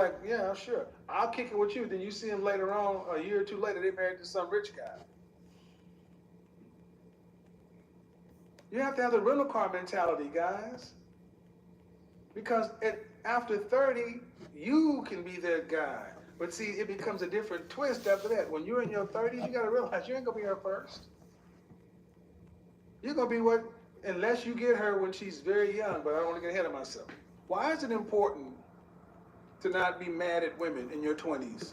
like, yeah, sure, I'll kick it with you. Then you see him later on, a year or two later, they married to some rich guy. You have to have the rental car mentality, guys, because after 30, you can be that guy. But see, it becomes a different twist after that. When you're in your 30s, you got to realize you ain't gonna be her first. You're gonna be what, unless you get her when she's very young. But I don't want to get ahead of myself. Why is it important to not be mad at women in your 20s?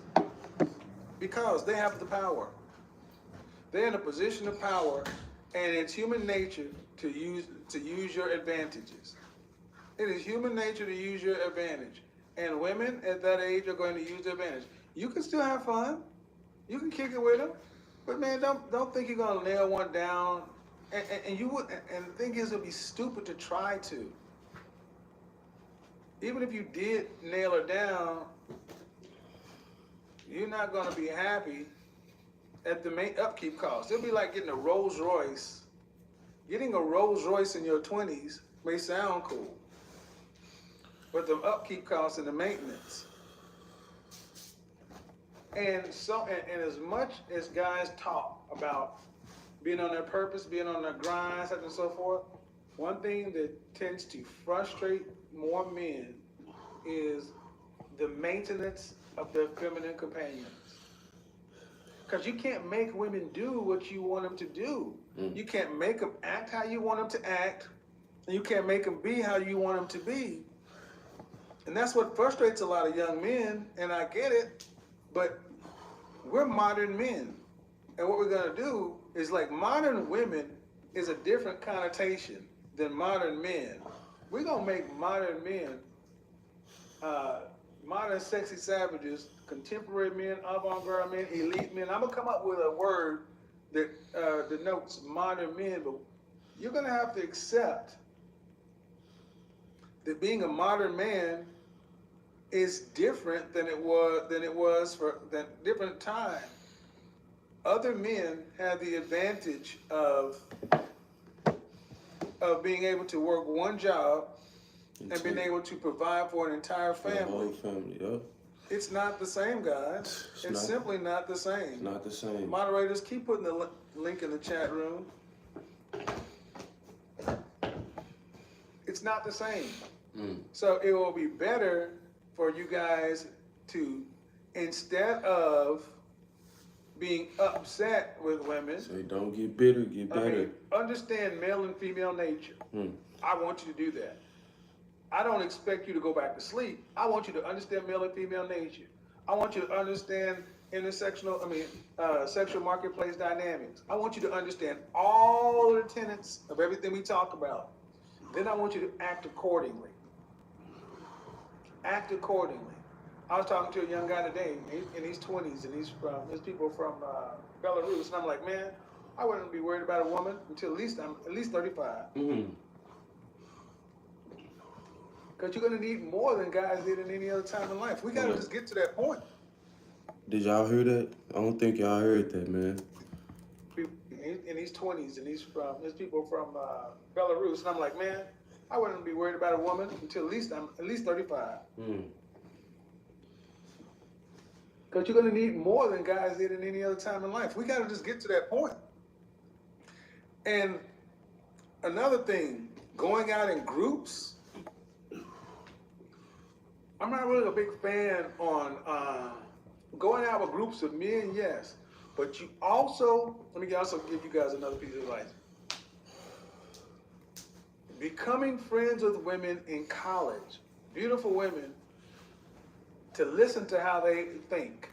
Because they have the power. They're in a position of power, and it's human nature to use your advantages. It is human nature to use your advantage. And women at that age are going to use their advantage. You can still have fun. You can kick it with them. But man, don't think you're gonna nail one down. And you would. And the thing is, it'd be stupid to try to. Even if you did nail her down, you're not gonna be happy at the main upkeep cost. It'll be like getting a Rolls Royce. Getting a Rolls Royce in your 20s may sound cool, but the upkeep costs and the maintenance. And as much as guys talk about being on their purpose, being on their grind, such and so forth, one thing that tends to frustrate more men is the maintenance of their feminine companions. Because you can't make women do what you want them to do. You can't make them act how you want them to act, and you can't make them be how you want them to be. And that's what frustrates a lot of young men, and I get it, but we're modern men. And what we're gonna do is, like, modern women is a different connotation than modern men. We're gonna make modern men, modern sexy savages, contemporary men, avant-garde men, elite men. I'm gonna come up with a word that denotes modern men, but you're gonna have to accept that being a modern man is different than it was for that different time. Other men have the advantage of being able to work one job and being able to provide for an entire family. The whole family, yep. It's not the same, guys. It's simply not the same. Not the same. Moderators, keep putting the link in the chat room. It's not the same. So it will be better for you guys to, instead of being upset with women, say don't get bitter, get better. I mean, understand male and female nature. I want you to do that. I don't expect you to go back to sleep. I want you to understand male and female nature. I want you to understand sexual marketplace dynamics. I want you to understand all the tenets of everything we talk about. Then I want you to act accordingly. Act accordingly. I was talking to a young guy today in his 20s, and he's people from Belarus, and I'm like, man, I wouldn't be worried about a woman until at least 35. Because you're going to need more than guys did in any other time in life. We got to just get to that point. Did y'all hear that? I don't think y'all heard that, man. In his 20s, and he's people from Belarus, and I'm like, man, I wouldn't be worried about a woman until at least 35. Because you're going to need more than guys did in any other time in life. We got to just get to that point. And another thing, going out in groups, I'm not really a big fan on going out with groups of men, yes. But you also, let me also give you guys another piece of advice. Becoming friends with women in college, beautiful women, to listen to how they think.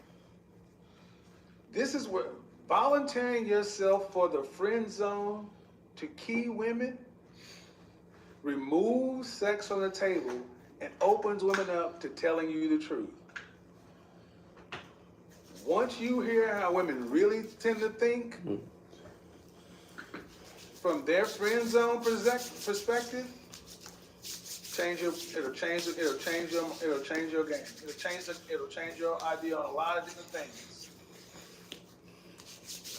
This is where volunteering yourself for the friend zone to key women removes sex from the table and opens women up to telling you the truth. Once you hear how women really tend to think from their friend zone perspective, it'll change your game. It'll change your idea on a lot of different things.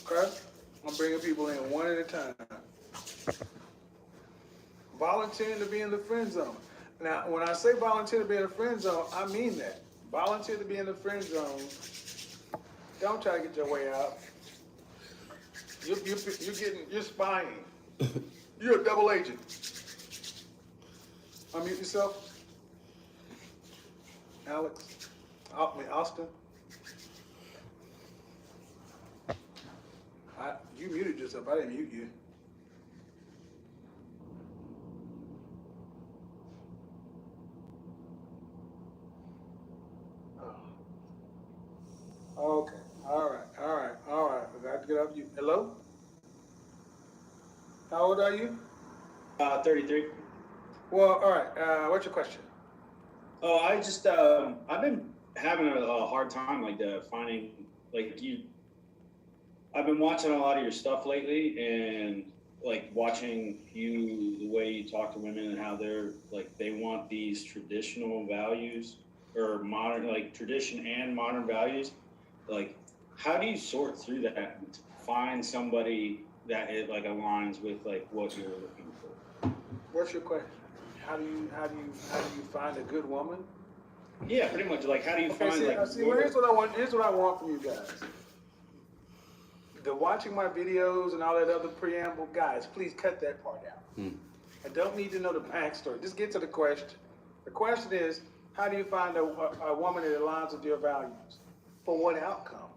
Okay? I'm bringing people in one at a time. Volunteering to be in the friend zone. Now, when I say volunteer to be in the friend zone, I mean that. Volunteer to be in the friend zone. Don't try to get your way out. You're spying. You're a double agent. Unmute yourself. Alex. Austin. You muted yourself. I didn't mute you. Oh. Okay. All right. I got to get up. You. Hello? How old are you? 33. Well, all right. What's your question? Oh, I just I've been having a hard time finding you. I've been watching a lot of your stuff lately, and watching you, the way you talk to women and how they're they want these traditional values or modern tradition and modern values. How do you sort through that and find somebody that it aligns with what you're looking for? What's your question? How do you find a good woman? Yeah, pretty much. How do you find well, here's what I want from you guys. The watching my videos and all that other preamble, guys, please cut that part out. I don't need to know the backstory. Just get to the question. The question is, how do you find a woman that aligns with your values? For what outcome?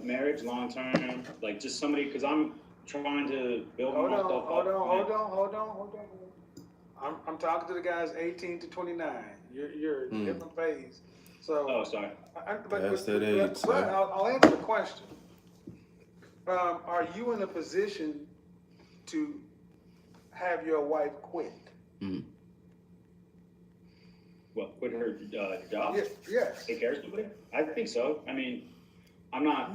Marriage, long term, just somebody, because I'm trying to build myself up. Hold on. I'm talking to the guys 18 to 29. You're in a different phase. So. Oh, sorry. But age, I'll answer the question. Are you in a position to have your wife quit? Well, quit her job? Yes. Take care of somebody? I think so. I mean, I'm not.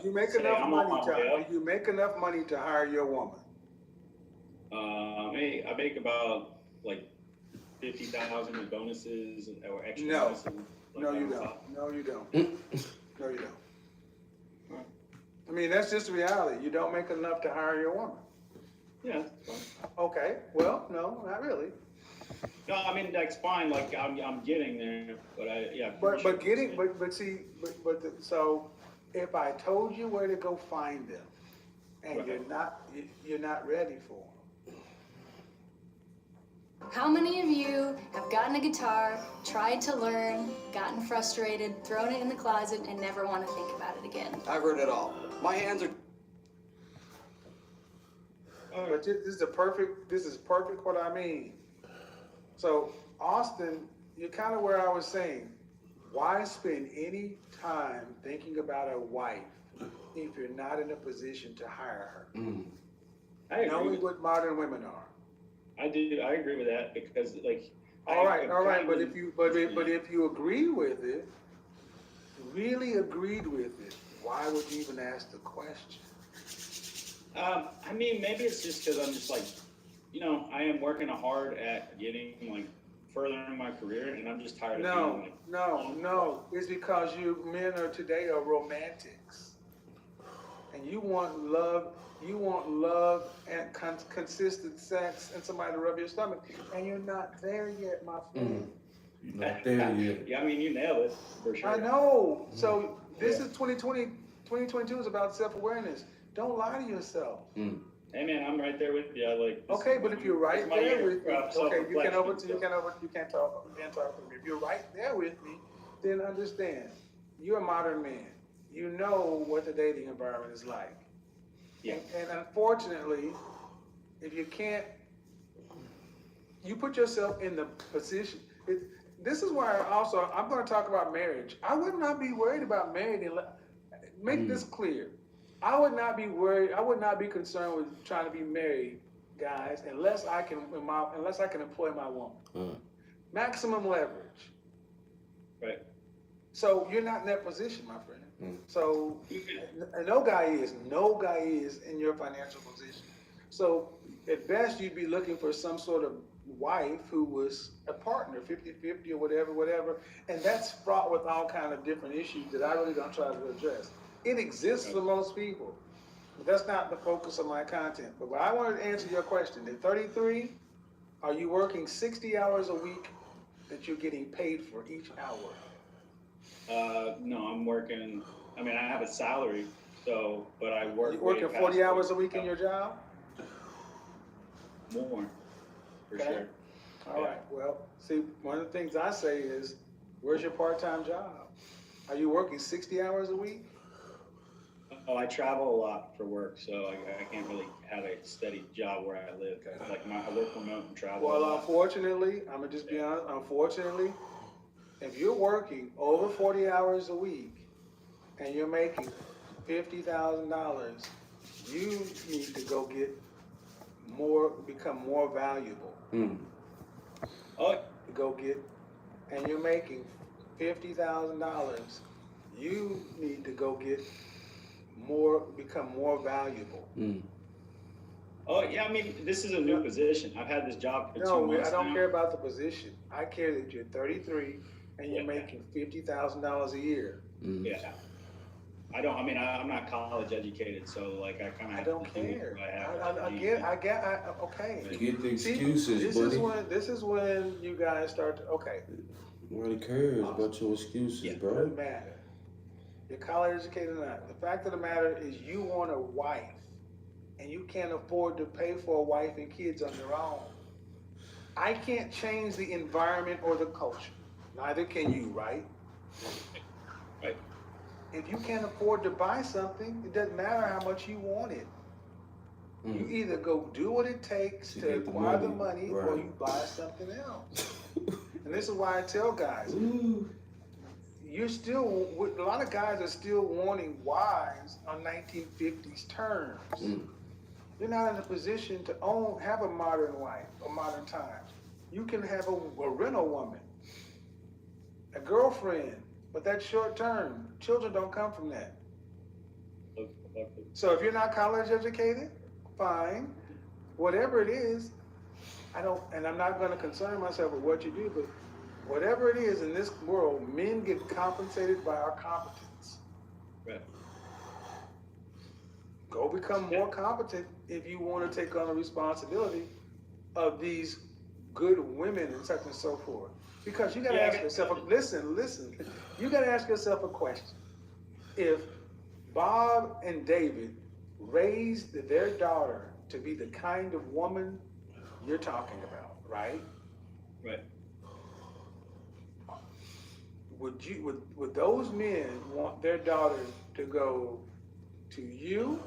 You make enough money to hire your woman. I make about 50,000 in bonuses or extra bonuses. No, you don't. I mean, that's just the reality. You don't make enough to hire your woman. Yeah. Okay. Well, no, not really. No, I mean that's fine. I'm getting there, but so if I told you where to go find them, and right. you're not ready for them. How many of you have gotten a guitar, tried to learn, gotten frustrated, thrown it in the closet, and never want to think about it again? I've heard it all. My hands are. But this is perfect what I mean. So, Austin, you're kind of where I was saying. Why spend any time thinking about a wife if you're not in a position to hire her? I agree. Knowing what modern women are. I do. I agree with that because all right. But if you agree with it, really agreed with it, why would you even ask the question? I mean, maybe it's just because I'm just I am working hard at getting furthering my career, and I'm just tired of being No. It's because men today are romantics, and you want love. You want love and consistent sex and somebody to rub your stomach, and you're not there yet, my friend. You're not there yet. Yeah, I mean, you nailed it for sure. I know. So this is 2020. 2022 is about self-awareness. Don't lie to yourself. Hey man, I'm right there with you. Okay, but if you're right there with me, okay, you can't talk to me. If you're right there with me, then understand. You're a modern man. You know what the dating environment is like. Yeah. And unfortunately, if you can't, you put yourself in the position. This is why I'm going to talk about marriage. I would not be worried about marriage. Make this clear. I would not be worried. I would not be concerned with trying to be married, guys, unless I can employ my woman. Maximum leverage. Right. So you're not in that position, my friend. So no guy is in your financial position. So at best, you'd be looking for some sort of wife who was a partner, 50-50 or whatever. And that's fraught with all kind of different issues that I really don't try to address. It exists for most people, but that's not the focus of my content. But I wanted to answer your question. At 33, are you working 60 hours a week that you're getting paid for each hour? No, I'm working. I mean, I have a salary, so but I work. You working way 40 past hours a week in your job? More, for Okay. sure. All right. Well, see, one of the things I say is, where's your part-time job? Are you working 60 hours a week? Oh, I travel a lot for work, so I can't really have a steady job where I live. Like I work remote and travel. a Well, lot. unfortunately, I'm gonna just be honest. Unfortunately, if you're working over 40 hours a week and you're making $50,000, you need to go get more, become more valuable. Oh, Go get, and you're making $50,000, you need to go get more, become more valuable. oh yeah. I mean, this is a new position. I've had this job for 2 No, months I don't now. care about the position. I care that you're 33 and you're Yeah. making $50,000 a year. Yeah. I don't. I mean, I'm not college educated, so like I kind of. I don't care. I have. Okay. Forget the See, excuses, this is when you guys start to, okay, Nobody cares about your excuses, Yeah. bro. doesn't matter. You're college educated or not. The fact of the matter is you want a wife and you can't afford to pay for a wife and kids on your own. I can't change the environment or the culture. Neither can you, right? Right. If you can't afford to buy something, it doesn't matter how much you want it. You either go do what it takes To to get the acquire the money, money or right. you buy something else. And this is why I tell guys, you're still, a lot of guys are still wanting wives on 1950s terms. You're not in a position to have a modern wife, a modern time. You can have a rental woman, a girlfriend, but that's short term. Children don't come from that. So if you're not college educated, fine. Whatever it is, and I'm not going to concern myself with what you do, but whatever it is in this world, men get compensated by our competence. Right. Go become more competent if you want to take on the responsibility of these good women and such and so forth. Because you got to ask yourself, listen, you got to ask yourself a question. If Bob and David raised their daughter to be the kind of woman you're talking about, right? Right. Would those men want their daughter to go to you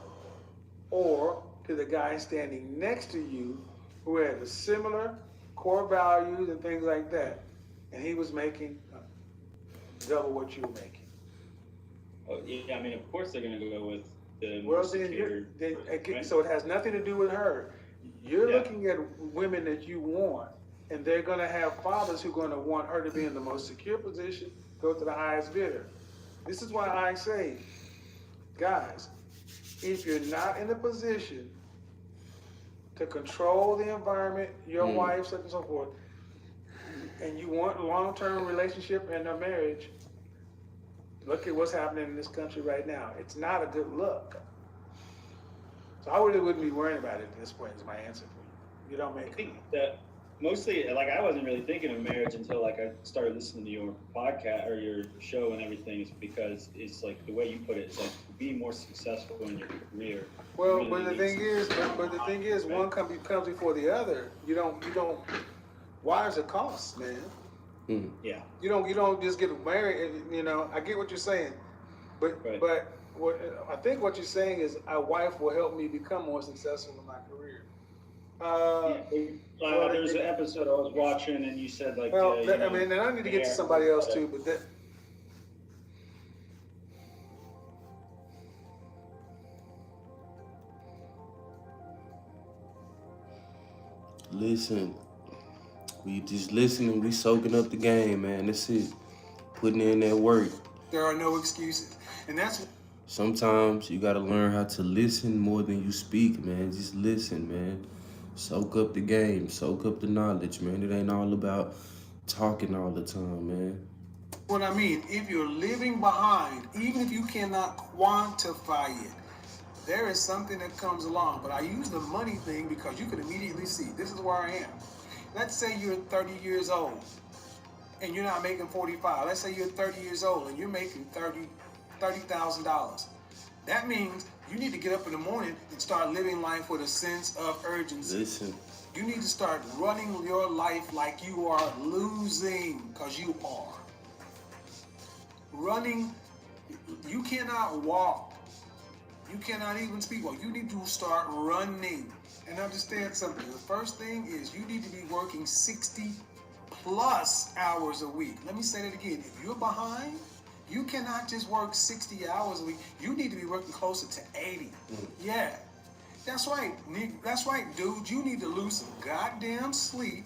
or to the guy standing next to you who had a similar core values and things like that, and he was making double what you were making? Oh, yeah, I mean, of course they're going to go with the Well, more then, secure, right? so it has nothing to do with her. You're Yeah. looking at women that you want, and they're going to have fathers who are going to want her to be in the most secure position, go to the highest bidder. This is why I say, guys, if you're not in a position to control the environment, your wife, such and so forth, and you want a long-term relationship and a marriage, look at what's happening in this country right now. It's not a good look. So I really wouldn't be worrying about it at this point is my answer for you. You don't I make think that mostly, like, I wasn't really thinking of marriage until like I started listening to your podcast or your show and everything. Is because it's like the way you put it. It's like being more successful in your career. Well, really but the thing is, right? one comes before the other. You don't. Wives are costs, man. Yeah. You don't just get married. And, I get what you're saying, but Right. but what I think what you're saying is a wife will help me become more successful in my career. There's an episode I was watching, and you said like, Well, you know, and I need to get to somebody else too, but that. Listen, we just listening, we soaking up the game, man. That's it. Putting in that work. There are no excuses, and that's. Sometimes you gotta learn how to listen more than you speak, man. Just listen, man. Soak up the game, soak up the knowledge, man. It ain't all about talking all the time, man. What I mean, if you're living behind, even if you cannot quantify it, there is something that comes along. But I use the money thing because you can immediately see, this is where I am. Let's say you're 30 years old and you're not making 45. Let's say you're 30 years old and you're making $30,000. That means you need to get up in the morning and start living life with a sense of urgency. Listen. You need to start running your life like you are losing, because you are. Running, you cannot walk. You cannot even speak well. You need to start running. And understand something. The first thing is you need to be working 60 plus hours a week. Let me say that again. If you're behind, you cannot just work 60 hours a week. You need to be working closer to 80. Yeah. That's right. That's right, dude. You need to lose some goddamn sleep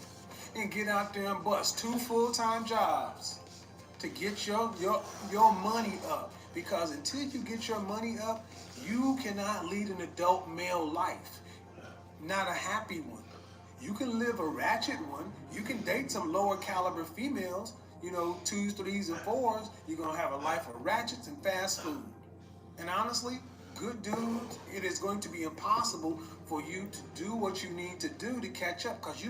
and get out there and bust 2 full-time jobs to get your money up. Because until you get your money up, you cannot lead an adult male life. Not a happy one. You can live a ratchet one. You can date some lower caliber females, 2s, 3s, and 4s. You're going to have a life of ratchets and fast food. And honestly, good dudes, it is going to be impossible for you to do what you need to do to catch up. Because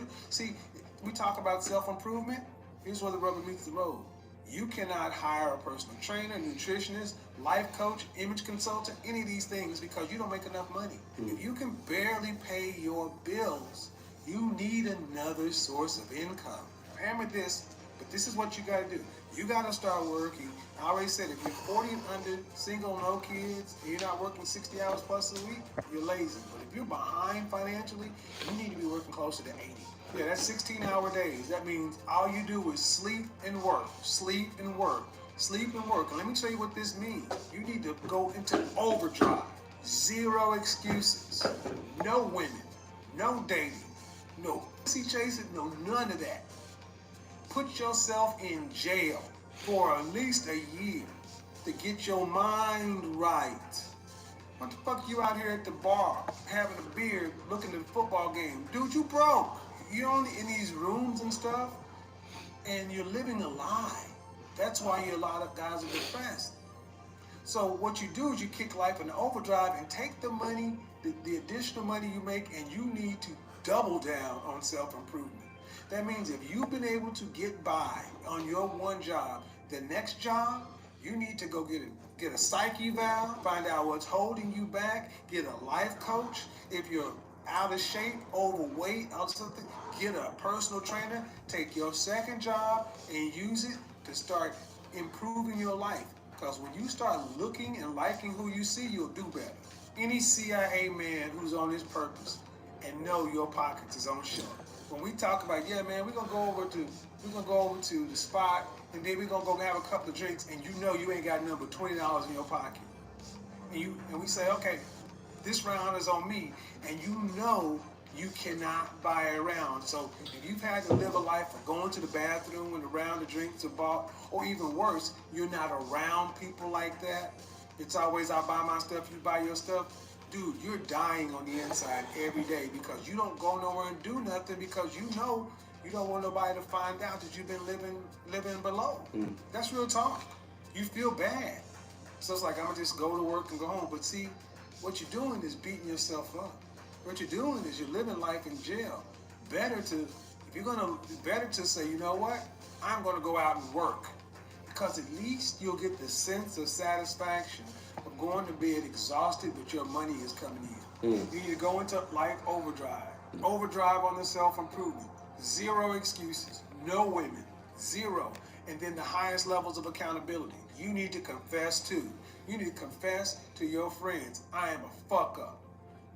we talk about self-improvement. Here's where the rubber meets the road. You cannot hire a personal trainer, nutritionist, life coach, image consultant, any of these things because you don't make enough money. If you can barely pay your bills, you need another source of income. Hammer this, but this is what you got to do. You got to start working. I already said, if you're 40 and under, single, no kids, and you're not working 60 hours plus a week, you're lazy. But if you're behind financially, you need to be working closer to 80. Yeah, that's 16-hour days. That means all you do is sleep and work, sleep and work, sleep and work. And let me tell you what this means. You need to go into overdrive. 0 excuses. No women. No dating. No pussy chasing. No none of that. Put yourself in jail for at least a year to get your mind right. What the fuck you out here at the bar having a beer looking at the football game? Dude, you broke. You're only in these rooms and stuff, and you're living a lie. That's why a lot of guys are depressed. So what you do is you kick life into overdrive and take the money, the additional money you make, and you need to double down on self-improvement. That means if you've been able to get by on your one job, the next job, you need to go get a psych eval, find out what's holding you back, get a life coach. If you're out of shape, overweight, or something, get a personal trainer, take your second job and use it to start improving your life. Because when you start looking and liking who you see, you'll do better. Any CIA man who's on his purpose and know your pockets is on show. When we talk about, yeah, man, we're gonna go over to the spot, and then we're gonna go have a couple of drinks, and you ain't got nothing but $20 in your pocket. And we say, okay, this round is on me, and you cannot buy a round. So if you've had to live a life of going to the bathroom and around the drinks are bought, or even worse, you're not around people like that. It's always, I buy my stuff, you buy your stuff. Dude, you're dying on the inside every day because you don't go nowhere and do nothing because you don't want nobody to find out that you've been living below. That's real talk. You feel bad. So it's like, I'm gonna just go to work and go home. But see, what you're doing is beating yourself up. What you're doing is you're living life in jail. Better to say, you know what? I'm gonna go out and work. Because at least you'll get the sense of satisfaction of going to bed exhausted, but your money is coming in. You need to go into life overdrive. Overdrive on the self-improvement. 0 excuses. No women. 0. And then the highest levels of accountability. You need to confess too. You need to confess to your friends. I am a fuck up.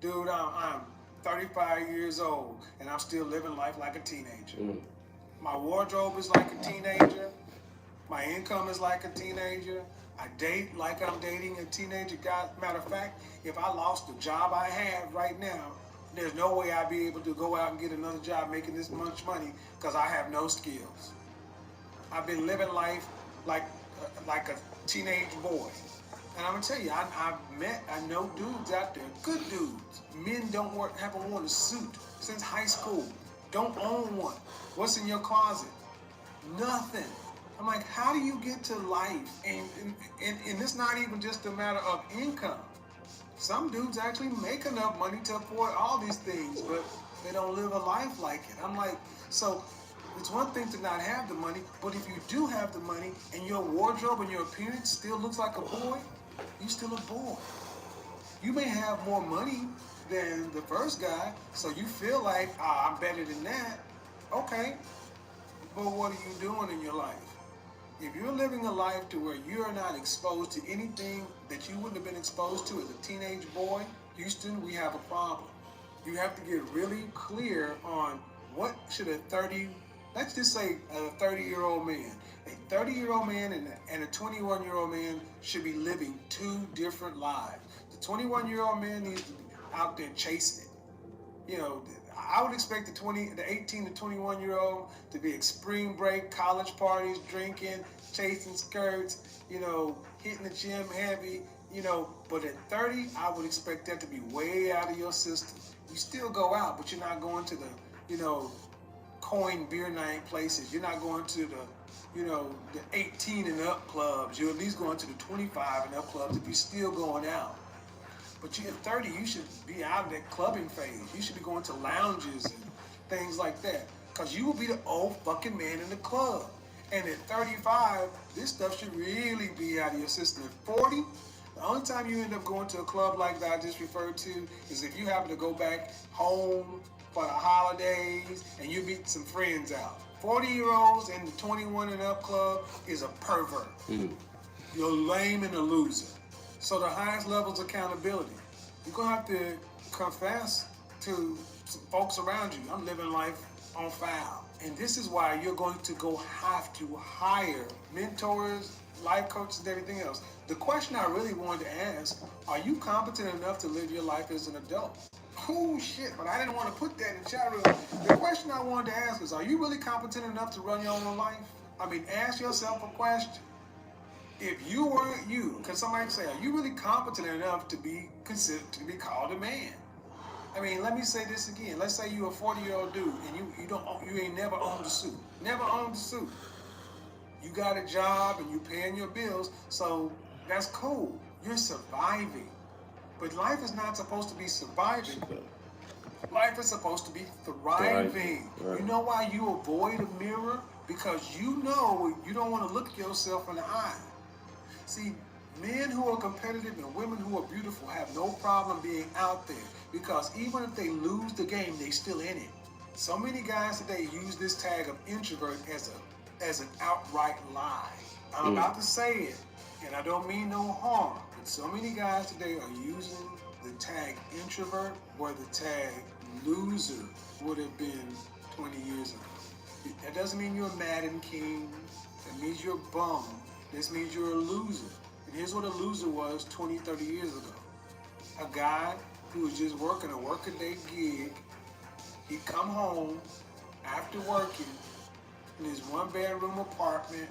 Dude, I'm 35 years old and I'm still living life like a teenager. My wardrobe is like a teenager. My income is like a teenager. I date like I'm dating a teenager guy. Matter of fact, if I lost the job I have right now, there's no way I'd be able to go out and get another job making this much money because I have no skills. I've been living life like a teenage boy. And I'm gonna tell you, I know dudes out there, good dudes. Men haven't worn a suit since high school. Don't own one. What's in your closet? Nothing. I'm like, how do you get to life? And it's not even just a matter of income. Some dudes actually make enough money to afford all these things, but they don't live a life like it. I'm like, so It's one thing to not have the money, but if you do have the money and your wardrobe and your appearance still looks like a boy, you still a boy. You may have more money than the first guy, so you feel like, I'm better than that. Okay, but what are you doing in your life? If you're living a life to where you're not exposed to anything that you wouldn't have been exposed to as a teenage boy, Houston, we have a problem. You have to get really clear on what should let's just say a 30-year-old man. A 30-year-old man and a 21-year-old man should be living two different lives. The 21-year-old man needs to be out there chasing it. You know, I would expect the 18 to 21-year-old to be at spring break, college parties, drinking, chasing skirts, you know, hitting the gym heavy, you know. But at 30, I would expect that to be way out of your system. You still go out, but you're not going to the, you know, coin beer night places. You're not going to the, you know, the 18 and up clubs. You're at least going to the 25 and up clubs if you're still going out. But you're at 30, you should be out of that clubbing phase. You should be going to lounges and things like that. Because you will be the old fucking man in the club. And at 35, this stuff should really be out of your system. At 40, the only time you end up going to a club like that I just referred to is if you happen to go back home for the holidays and you meet some friends out. 40-year-olds in the 21 and up club is a pervert. You're lame and a loser. So the highest levels of accountability, you're gonna have to confess to some folks around you. I'm living life on foul. And this is why you're going to have to hire mentors, life coaches, and everything else. The question I really wanted to ask, are you competent enough to live your life as an adult? Oh shit, but I didn't want to put that in the chat room. The question I wanted to ask is, are you really competent enough to run your own life? I mean, ask yourself a question. If you weren't you, can somebody say, are you really competent enough to be considered to be called a man? I mean, let me say this again. Let's say you're a 40-year-old dude and you ain't never owned a suit. Never owned a suit. You got a job and you paying your bills, so that's cool. You're surviving. But life is not supposed to be surviving. Life is supposed to be thriving. Right. You know why you avoid a mirror? Because you know you don't want to look yourself in the eye. See, men who are competitive and women who are beautiful have no problem being out there because even if they lose the game, they still in it. So many guys today use this tag of introvert as an outright lie. I'm about to say it, and I don't mean no harm, but so many guys today are using the tag introvert where the tag loser would have been 20 years ago. That doesn't mean you're a Madden king. That means you're a bum. This means you're a loser. And here's what a loser was 20, 30 years ago. A guy who was just working a workaday gig. He'd come home after working in his one-bedroom apartment.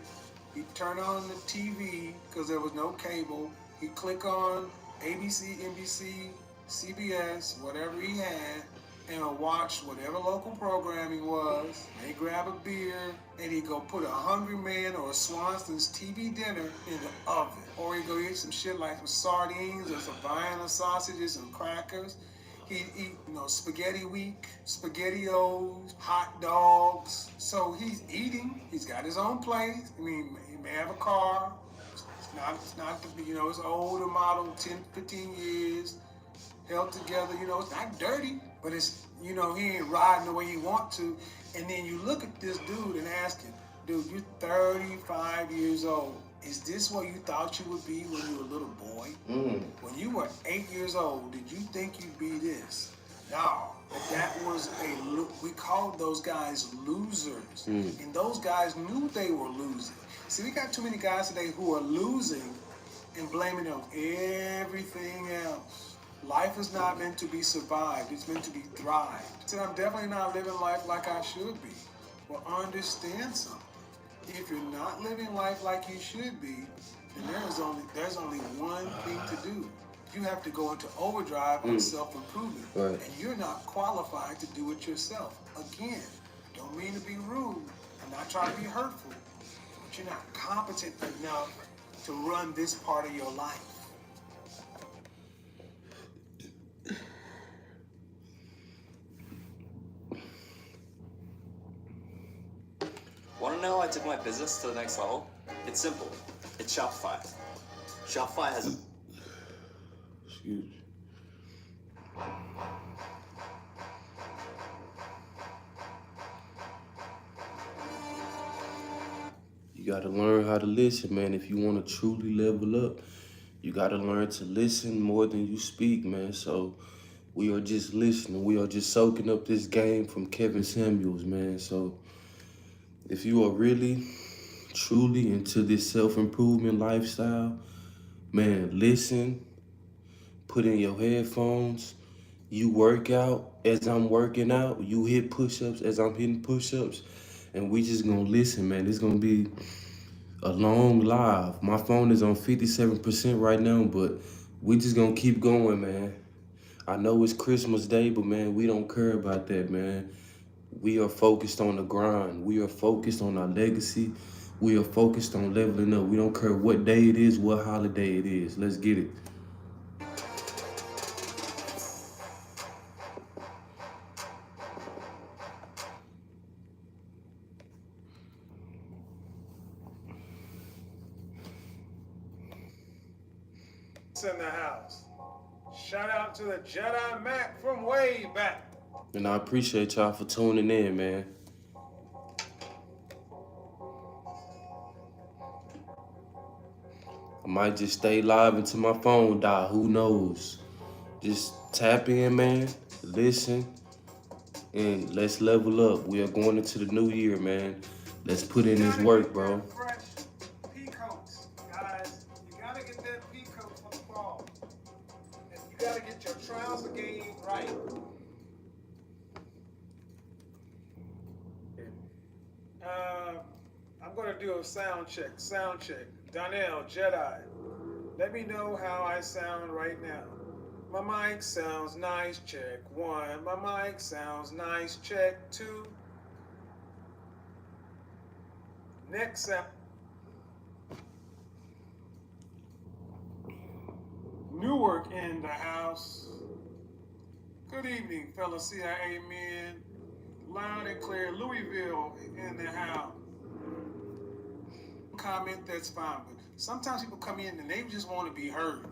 He'd turn on the TV because there was no cable. He'd click on ABC, NBC, CBS, whatever he had, and watch whatever local programming was. He'd grab a beer, and he'd go put a Hungry Man or a Swanson's TV dinner in the oven. Or he'd go eat some shit like some sardines or some Vienna sausages and crackers. He'd eat, spaghetti week, SpaghettiOs, hot dogs. So he's eating. He's got his own place. I mean, he may have a car. It's not it's an older model, 10, 15 years, held together. It's not dirty, but it's, he ain't riding the way he want to. And then you look at this dude and ask him, dude, you're 35 years old. Is this what you thought you would be when you were a little boy? When you were 8 years old, did you think you'd be this? No. We called those guys losers. And those guys knew they were losing. See, we got too many guys today who are losing and blaming it on everything else. Life is not meant to be survived. It's meant to be thrived. So I'm definitely not living life like I should be. Well, understand something. If you're not living life like you should be, then there's only one thing to do. You have to go into overdrive on self-improvement. Right. And you're not qualified to do it yourself. Again, don't mean to be rude. I'm not trying to be hurtful. But you're not competent enough to run this part of your life. took my business to the next level? It's simple. It's Shopify. Shopify has Excuse me. You gotta learn how to listen, man. If you wanna truly level up, you gotta learn to listen more than you speak, man. So we are just listening. We are just soaking up this game from Kevin Samuels, man. So if you are really, truly into this self-improvement lifestyle, man, listen, put in your headphones, you work out as I'm working out, you hit push-ups as I'm hitting push-ups, and we just gonna listen, man. It's gonna be a long live. My phone is on 57% right now, but we just gonna keep going, man. I know it's Christmas Day, but man, we don't care about that, man. We are focused on the grind. We are focused on our legacy. We are focused on leveling up. We don't care what day it is, what holiday it is. Let's get it. In the house. Shout out to the Jedi Mac from way back. And I appreciate y'all for tuning in, man. I might just stay live until my phone die. Who knows? Just tap in, man. Listen. And let's level up. We are going into the new year, man. Let's put in this work, bro. Fresh pea coats, guys. You gotta get that pea coat for the fall. And you gotta get your trouser game right. I'm gonna do a sound check. Sound check. Donnell, Jedi. Let me know how I sound right now. My mic sounds nice. Check 1. My mic sounds nice. Check 2. Next sound. Newark in the house. Good evening, fellow CIA men. Loud and clear. Louisville in the house. Comment, that's fine, but sometimes people come in and they just want to be heard.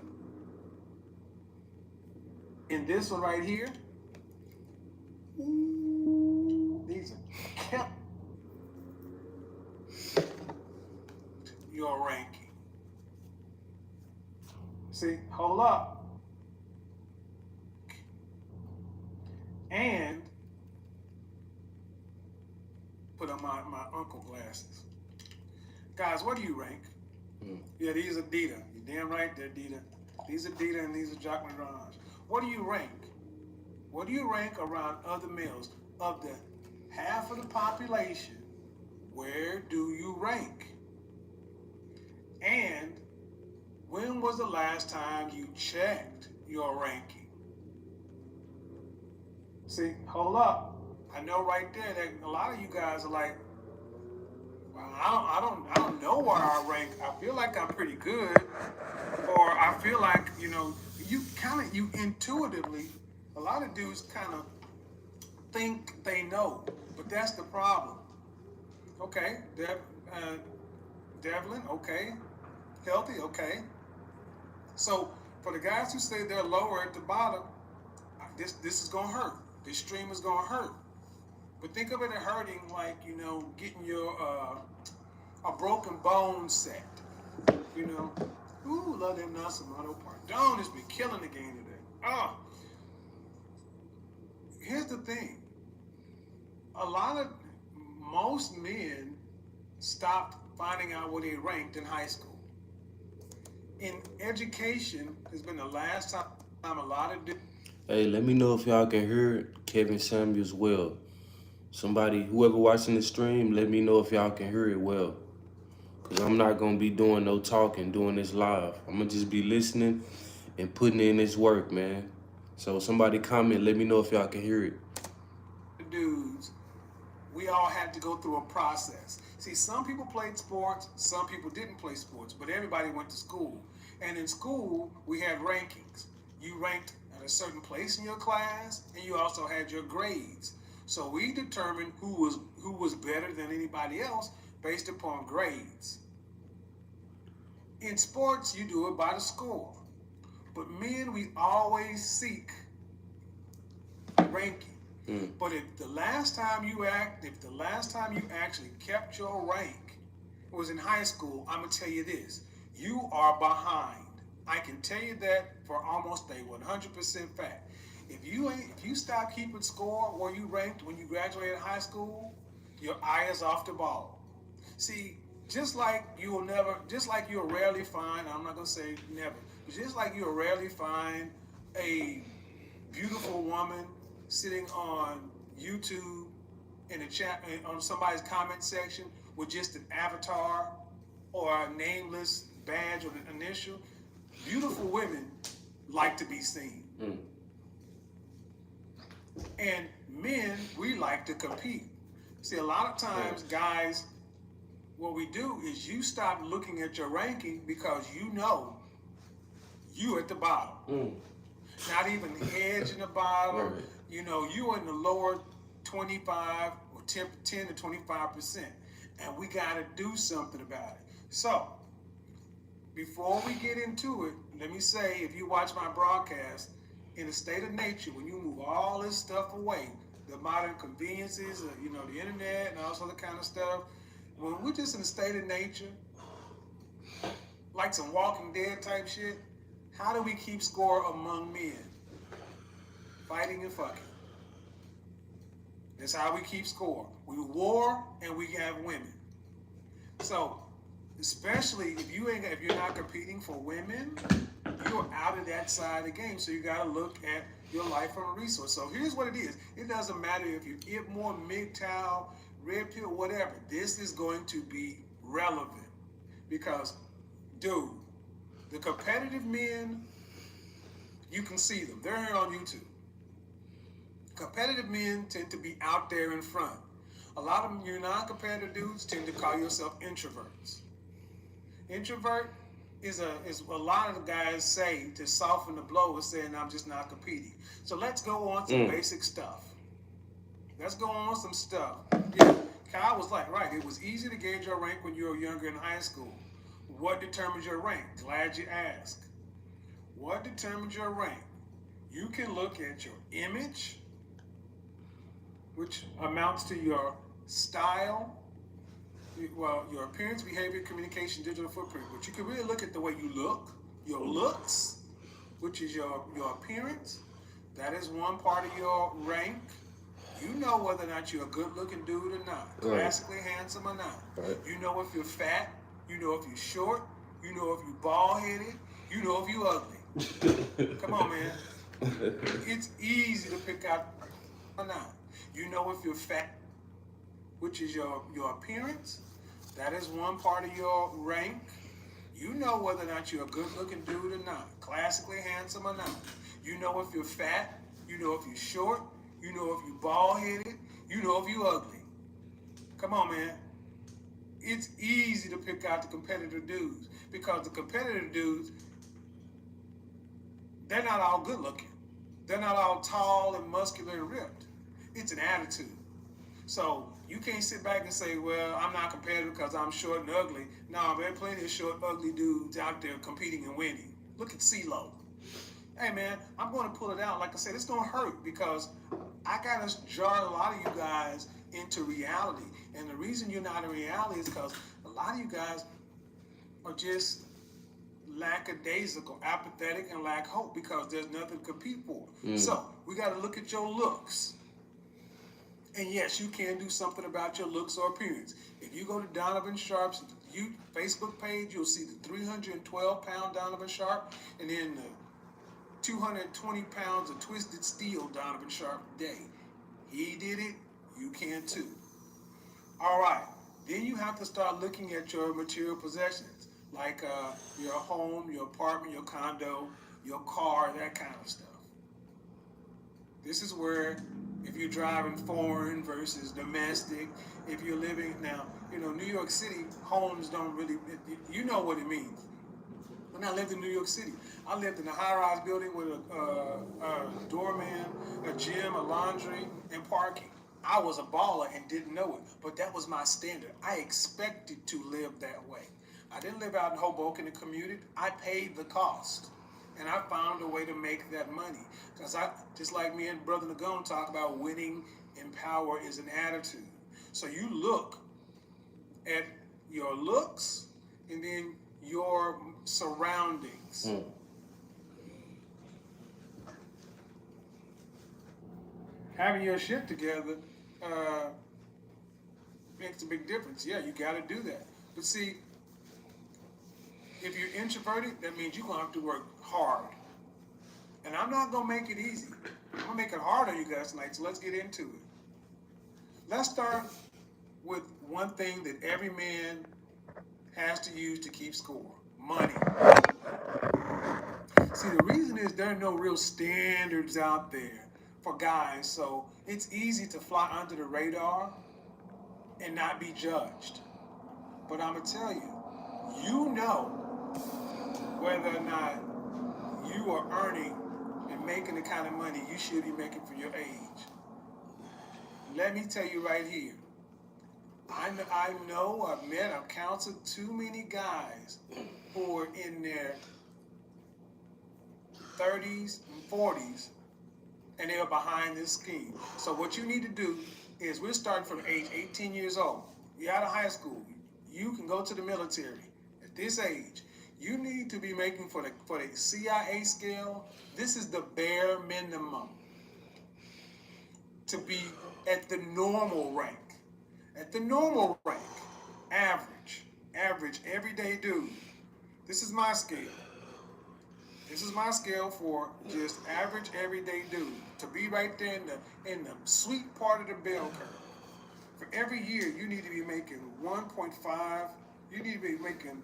In this one right here, these are kept your ranking. See, hold up. And put on my uncle glasses. Guys, what do you rank? Yeah, these are Dita. You damn right they're Dita. These are Dita and these are Jock Merange. What do you rank? What do you rank around other males? Of the half of the population, where do you rank? And when was the last time you checked your ranking? See, hold up. I know right there that a lot of you guys are like, well, I don't know where I rank. I feel like I'm pretty good, or I feel like, you intuitively, a lot of dudes kind of think they know, but that's the problem. Okay, Devlin, okay, Healthy, okay. So for the guys who say they're lower at the bottom, this is gonna hurt. This stream is gonna hurt. But think of it as hurting like, getting your a broken bone set. Ooh, love them Nelson Mono Pardon has been killing the game today. Here's the thing. Most men stopped finding out where they ranked in high school. In education has been the last time a lot of dudes. Hey, let me know if y'all can hear Kevin Samuels well. Somebody, whoever watching the stream, let me know if y'all can hear it well. Because I'm not going to be doing no talking, doing this live. I'm going to just be listening and putting in this work, man. So somebody comment, let me know if y'all can hear it. Dudes, we all had to go through a process. See, some people played sports, some people didn't play sports, but everybody went to school. And in school, we had rankings. You ranked at a certain place in your class, and you also had your grades. So we determined who was better than anybody else based upon grades. In sports, you do it by the score. But men, we always seek ranking. But if the last time you actually kept your rank was in high school, I'm gonna tell you this: you are behind. I can tell you that for almost a 100% fact. If you stop keeping score where you ranked when you graduated high school, your eye is off the ball. See, just like you'll rarely find, I'm not gonna say never, but just like you'll rarely find a beautiful woman sitting on YouTube in a chat on somebody's comment section with just an avatar or a nameless badge or an initial. Beautiful women like to be seen. And men, we like to compete. See, a lot of times, guys, what we do is you stop looking at your ranking because you know you at the bottom. Not even edge in the bottom. Right. You know, you in the lower 25 or 10 to 25%. And we got to do something about it. So, before we get into it, let me say, if you watch my broadcast, in a state of nature, when you move all this stuff away, the modern conveniences, the internet and all this other kind of stuff, when we're just in a state of nature, like some Walking Dead type shit, how do we keep score among men? Fighting and fucking. That's how we keep score. We war and we have women. So, especially if you're not competing for women, you're out of that side of the game. So you got to look at your life from a resource. So here's what it is. It doesn't matter if you get more MGTOW, red pill, whatever. This is going to be relevant because, dude, the competitive men, you can see them. They're here on YouTube. Competitive men tend to be out there in front. A lot of you non-competitive dudes tend to call yourself introverts. Introvert is a lot of the guys say to soften the blow of saying I'm just not competing. So let's go on some basic stuff. Let's go on some stuff. Yeah, Kyle was like, right, it was easy to gauge your rank when you were younger in high school. What determines your rank? Glad you asked. What determines your rank? You can look at your image, which amounts to your style, your appearance, behavior, communication, digital footprint. But you can really look at the way you look, your looks, which is your appearance. That is one part of your rank. You know whether or not you're a good-looking dude or not, classically handsome or not. Right. You know if you're fat. You know if you're short. You know if you're bald-headed. You know if you're ugly. Come on, man. It's easy to pick out or not. You know if you're fat, which is your appearance. That is one part of your rank. You know whether or not you're a good-looking dude or not, classically handsome or not. You know if you're fat. You know if you're short. You know if you're bald-headed. You know if you're ugly. Come on, man. It's easy to pick out the competitive dudes because the competitive dudes, they're not all good-looking. They're not all tall and muscular and ripped. It's an attitude. So you can't sit back and say, well, I'm not competitive because I'm short and ugly. No, there are plenty of short, ugly dudes out there competing and winning. Look at CeeLo. Hey, man, I'm going to pull it out. Like I said, it's going to hurt because I got to jar a lot of you guys into reality. And the reason you're not in reality is because a lot of you guys are just lackadaisical, apathetic, and lack hope because there's nothing to compete for. So we got to look at your looks. And yes, you can do something about your looks or appearance. If you go to Donovan Sharp's Facebook page, you'll see the 312-pound Donovan Sharp and then the 220 pounds of twisted steel Donovan Sharp day. He did it, you can too. All right, then you have to start looking at your material possessions, like your home, your apartment, your condo, your car, that kind of stuff. This is where, if you're driving foreign versus domestic, if you're living now, New York City, homes don't really, you know what it means. When I lived in New York City, I lived in a high-rise building with a doorman, a gym, a laundry, and parking. I was a baller and didn't know it, but that was my standard. I expected to live that way. I didn't live out in Hoboken and commuted. I paid the cost, and I found a way to make that money. Because I, just like me and Brother Nagone talk about, winning in power is an attitude. So you look at your looks and then your surroundings. Having your shit together makes a big difference. Yeah, you got to do that. But see, if you're introverted, that means you're going to have to work hard. And I'm not going to make it easy. I'm going to make it hard on you guys tonight, so let's get into it. Let's start with one thing that every man has to use to keep score: money. See, the reason is there are no real standards out there for guys, so it's easy to fly under the radar and not be judged. But I'm going to tell you, you know whether or not you are earning and making the kind of money you should be making for your age. Let me tell you right here, I know, I've met, I've counseled too many guys who are in their 30s and 40s, and they are behind this scheme. So what you need to do is, we're starting from age 18 years old. You're out of high school. You can go to the military. At this age, you need to be making for the CIA scale. This is the bare minimum to be at the normal rank. At the normal rank, average, everyday dude. This is my scale. This is my scale for just average, everyday dude. To be right there in the sweet part of the bell curve. For every year, you need to be making 1.5. You need to be making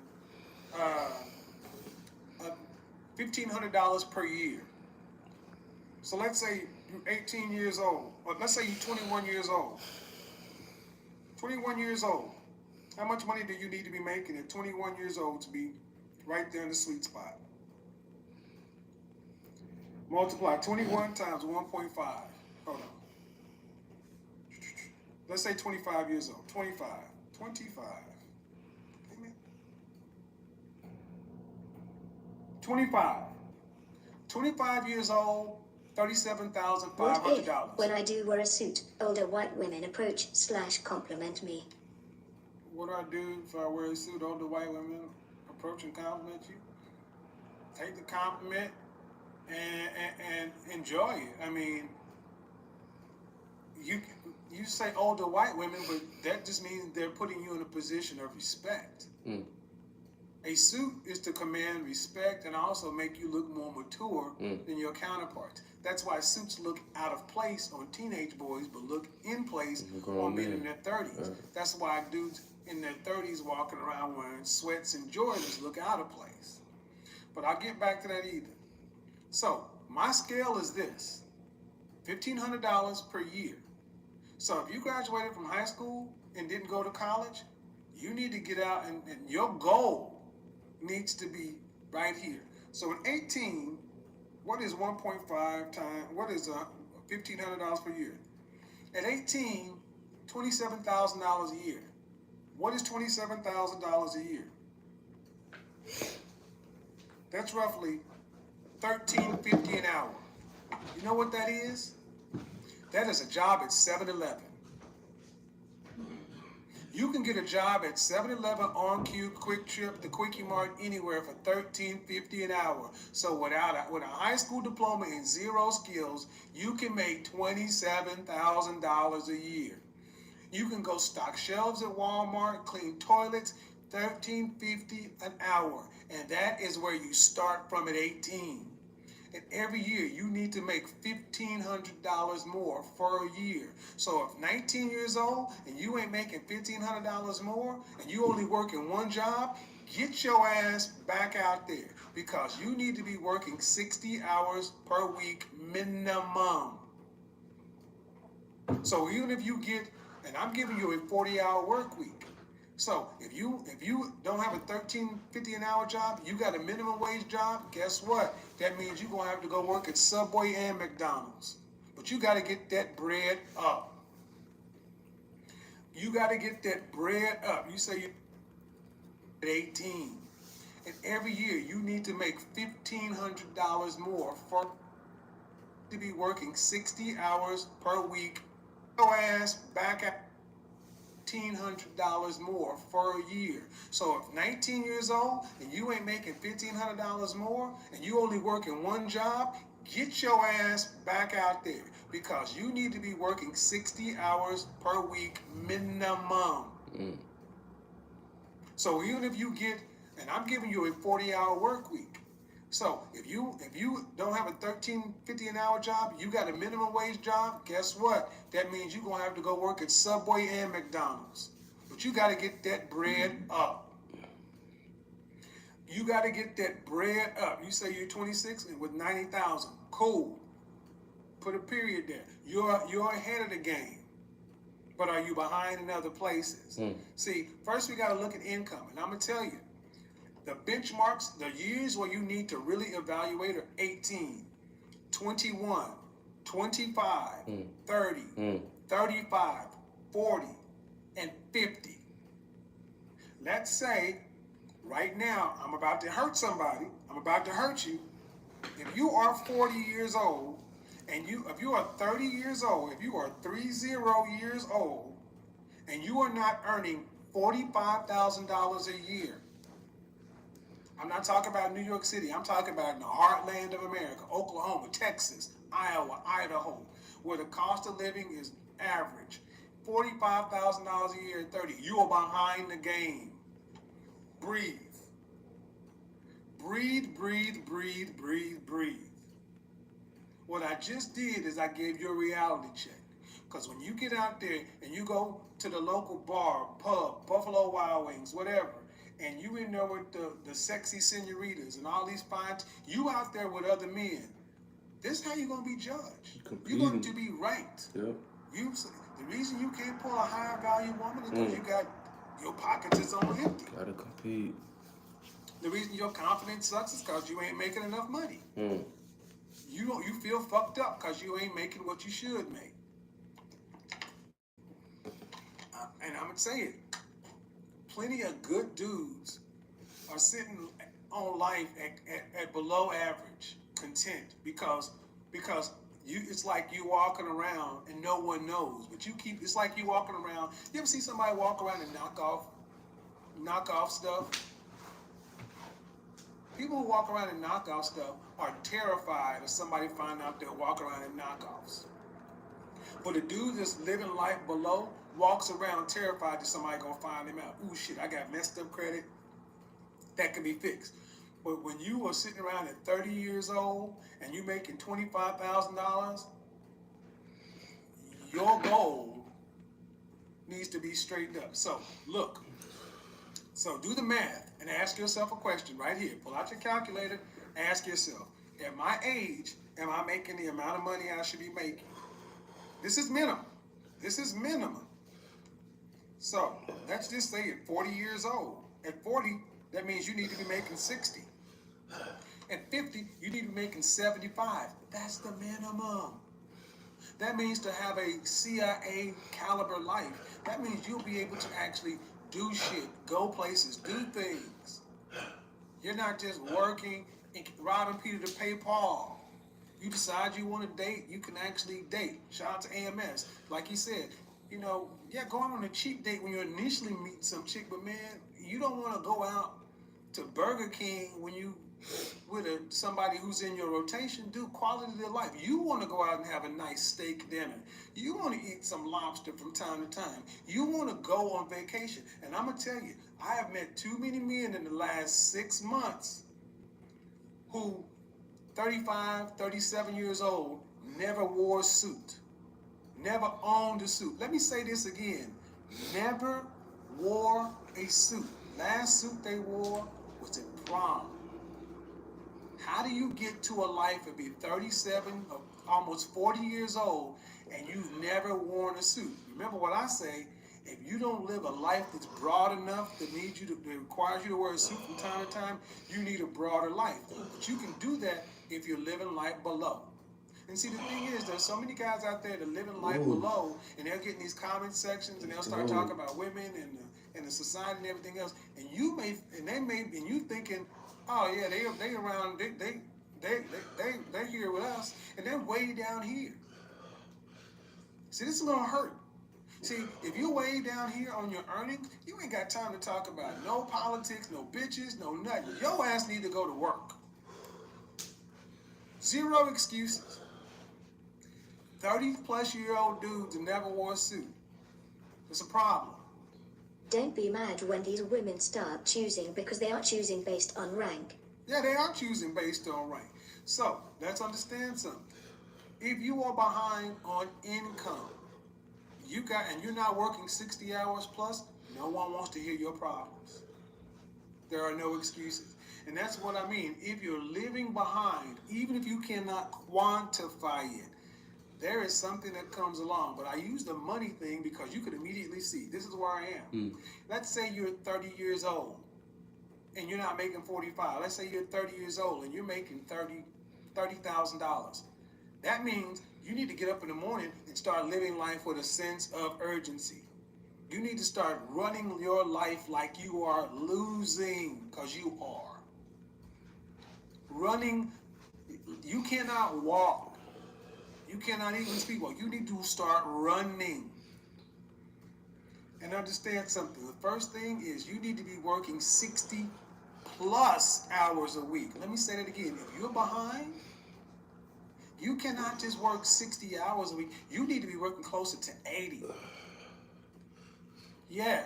$1,500 per year. So let's say you're 18 years old, or let's say you're 21 years old. 21 years old. How much money do you need to be making at 21 years old to be right there in the sweet spot? Multiply 21 times 1.5. Hold on. Let's say 25 years old. 25. Amen. 25 years old, What if, $37,500. when I do wear a suit, older white women approach / compliment me? What do I do if I wear a suit? Older white women approach and compliment you? Take the compliment and enjoy it. I mean, you say older white women, but that just means they're putting you in a position of respect. A suit is to command respect and also make you look more mature than your counterparts. That's why suits look out of place on teenage boys, but look in place on men in their 30s. That's why dudes in their 30s walking around wearing sweats and Jordans look out of place. But I'll get back to that either. So my scale is this: $1,500 per year. So if you graduated from high school and didn't go to college, you need to get out and your goal needs to be right here. So at 18, what is 1.5 times, what is $1,500 per year? At 18, $27,000 a year. What is $27,000 a year? That's roughly $13.50 an hour. You know what that is? That is a job at 7-Eleven. You can get a job at 7-Eleven, On-Q, Quick Trip, the Quickie Mart, anywhere for $13.50 an hour. So with a high school diploma and zero skills, you can make $27,000 a year. You can go stock shelves at Walmart, clean toilets, $13.50 an hour. And that is where you start from at 18. And every year you need to make $1,500 more for a year. So if 19 years old and you ain't making $1,500 more and you only working one job, get your ass back out there, because you need to be working 60 hours per week minimum. So even if you get, and I'm giving you a 40-hour work week. So if you don't have a $13.50 an hour job, you got a minimum wage job, guess what? That means you're gonna have to go work at Subway and McDonald's. But you gotta get that bread up. You got to get that bread up. You say you're at 18. And every year you need to make $1,500 more for to be working 60 hours per week. Your ass back at $1,500 more for a year. So if 19 years old and you ain't making $1,500 more and you only working one job, get your ass back out there because you need to be working 60 hours per week minimum. So even if you get, and I'm giving you a 40-hour work week. So if you don't have a $13.50 an hour job, you got a minimum wage job, guess what? That means you're gonna have to go work at Subway and McDonald's. But you gotta get that bread up. You gotta get that bread up. You say you're 26 and with 90,000. Cool. Put a period there. You're ahead of the game. But are you behind in other places? See, first we gotta look at income, and I'm gonna tell you. The benchmarks, the years where you need to really evaluate are 18, 21, 25, 30, 35, 40, and 50. Let's say right now I'm about to hurt somebody. I'm about to hurt you. If you are 40 years old, and if you are 30 years old, if you are 30 years old, and you are not earning $45,000 a year, I'm not talking about New York City. I'm talking about in the heartland of America, Oklahoma, Texas, Iowa, Idaho, where the cost of living is average. $45,000 a year at 30. You are behind the game. Breathe. Breathe, breathe, breathe, breathe, breathe. What I just did is I gave you a reality check. Because when you get out there and you go to the local bar, pub, Buffalo Wild Wings, whatever, and you in there with the sexy senoritas and all these fine, you out there with other men. This is how you're gonna be judged. Competing. You're going to be ranked. Yeah. The reason you can't pull a higher value woman is because you got your pockets is on empty. Gotta compete. The reason your confidence sucks is because you ain't making enough money. You feel fucked up because you ain't making what you should make. And I'm gonna say it. Plenty of good dudes are sitting on life at below average content because it's like you walking around and no one knows, but it's like you walking around. You ever see somebody walk around and knock off stuff? People who walk around and knock off stuff are terrified of somebody finding out they're walking around in knockoffs. But a dude that's living life below walks around terrified that somebody gonna find him out. Ooh, shit, I got messed up credit. That can be fixed. But when you are sitting around at 30 years old and you making $25,000, your goal needs to be straightened up. So look, so do the math and ask yourself a question right here. Pull out your calculator, ask yourself, at my age, am I making the amount of money I should be making? This is minimum. This is minimum. So let's just say at 40 years old. At 40, that means you need to be making 60. At 50, you need to be making 75. That's the minimum. That means to have a CIA caliber life. That means you'll be able to actually do shit, go places, do things. You're not just working and robbing Peter to pay Paul. You decide you want to date, you can actually date. Shout out to AMS. Like he said, go on a cheap date when you initially meet some chick, but man, you don't want to go out to Burger King when you with somebody who's in your rotation. Do quality of life. You want to go out and have a nice steak dinner. You want to eat some lobster from time to time. You want to go on vacation. And I'm going to tell you, I have met too many men in the last 6 months who 35, 37 years old, never wore a suit, never owned a suit. Let me say this again. Never wore a suit. Last suit they wore was at prom. How do you get to a life and be 37 or almost 40 years old and you've never worn a suit? Remember what I say, if you don't live a life that's broad enough that requires you to wear a suit from time to time, you need a broader life. But you can do that if you're living life below. And see, the thing is, there's so many guys out there that living life below, and they're getting these comment sections, and they'll start talking about women and the society and everything else. And you thinking, oh yeah, they around, they here with us, and they're way down here. See, this is gonna hurt. See, if you're way down here on your earnings, you ain't got time to talk about no politics, no bitches, no nothing. Your ass need to go to work. Zero excuses. 30-plus-year-old dudes who never wore a suit. It's a problem. Don't be mad when these women start choosing because they are choosing based on rank. Yeah, they are choosing based on rank. So, let's understand something. If you are behind on income, and you're not working 60 hours plus, no one wants to hear your problems. There are no excuses. And that's what I mean. If you're living behind, even if you cannot quantify it, there is something that comes along. But I use the money thing because you could immediately see, this is where I am. Let's say you're 30 years old and you're not making 45. Let's say you're 30 years old and you're making $30,000. That means you need to get up in the morning and start living life with a sense of urgency. You need to start running your life like you are losing, because you are. Running, you cannot walk. You cannot even speak well. You need to start running. And understand something. The first thing is you need to be working 60 plus hours a week. Let me say that again. If you're behind, you cannot just work 60 hours a week. You need to be working closer to 80. Yeah.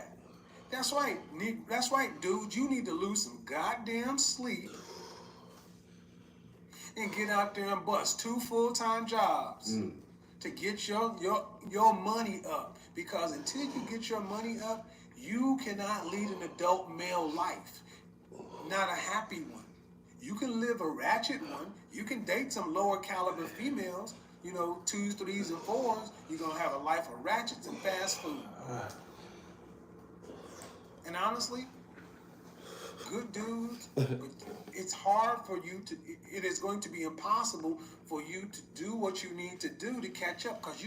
That's right. That's right, dude. You need to lose some goddamn sleep and get out there and bust 2 full-time jobs to get your money up. Because until you get your money up, you cannot lead an adult male life. Not a happy one. You can live a ratchet one. You can date some lower caliber females, 2s, 3s, and 4s. You're going to have a life of ratchets and fast food. And honestly, good dudes, but it's hard for you to, it is going to be impossible for you to do what you need to do to catch up. Because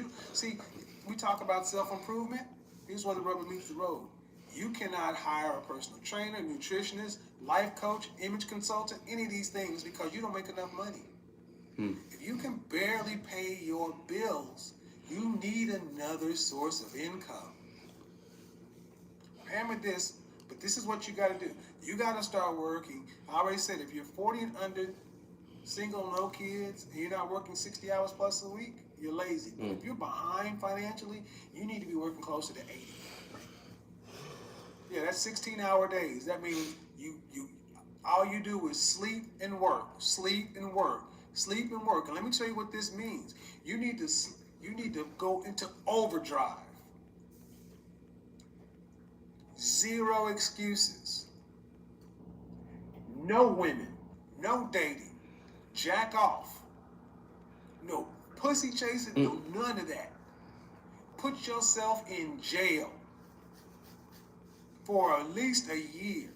we talk about self-improvement. Here's where the rubber meets the road. You cannot hire a personal trainer, nutritionist, life coach, image consultant, any of these things because you don't make enough money. If you can barely pay your bills, you need another source of income. Hammer this, but this is what you got to do. You got to start working. I already said if you're 40 and under, single, no kids, and you're not working 60 hours plus a week, you're lazy. But if you're behind financially, you need to be working closer to 80. Yeah, that's 16-hour days. That means you all you do is sleep and work, sleep and work, sleep and work. And let me tell you what this means. You need to go into overdrive. Zero excuses. No women, no dating, jack off, no pussy chasing, no none of that. Put yourself in jail for at least a year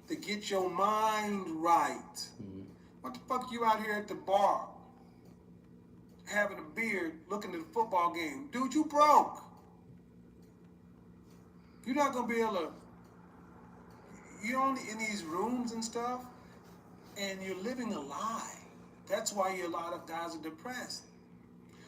to get your mind right. What the fuck you out here at the bar having a beer looking at the football game? Dude, you broke. You're not gonna be able to, you're only in these rooms and stuff and you're living a lie. That's why a lot of guys are depressed.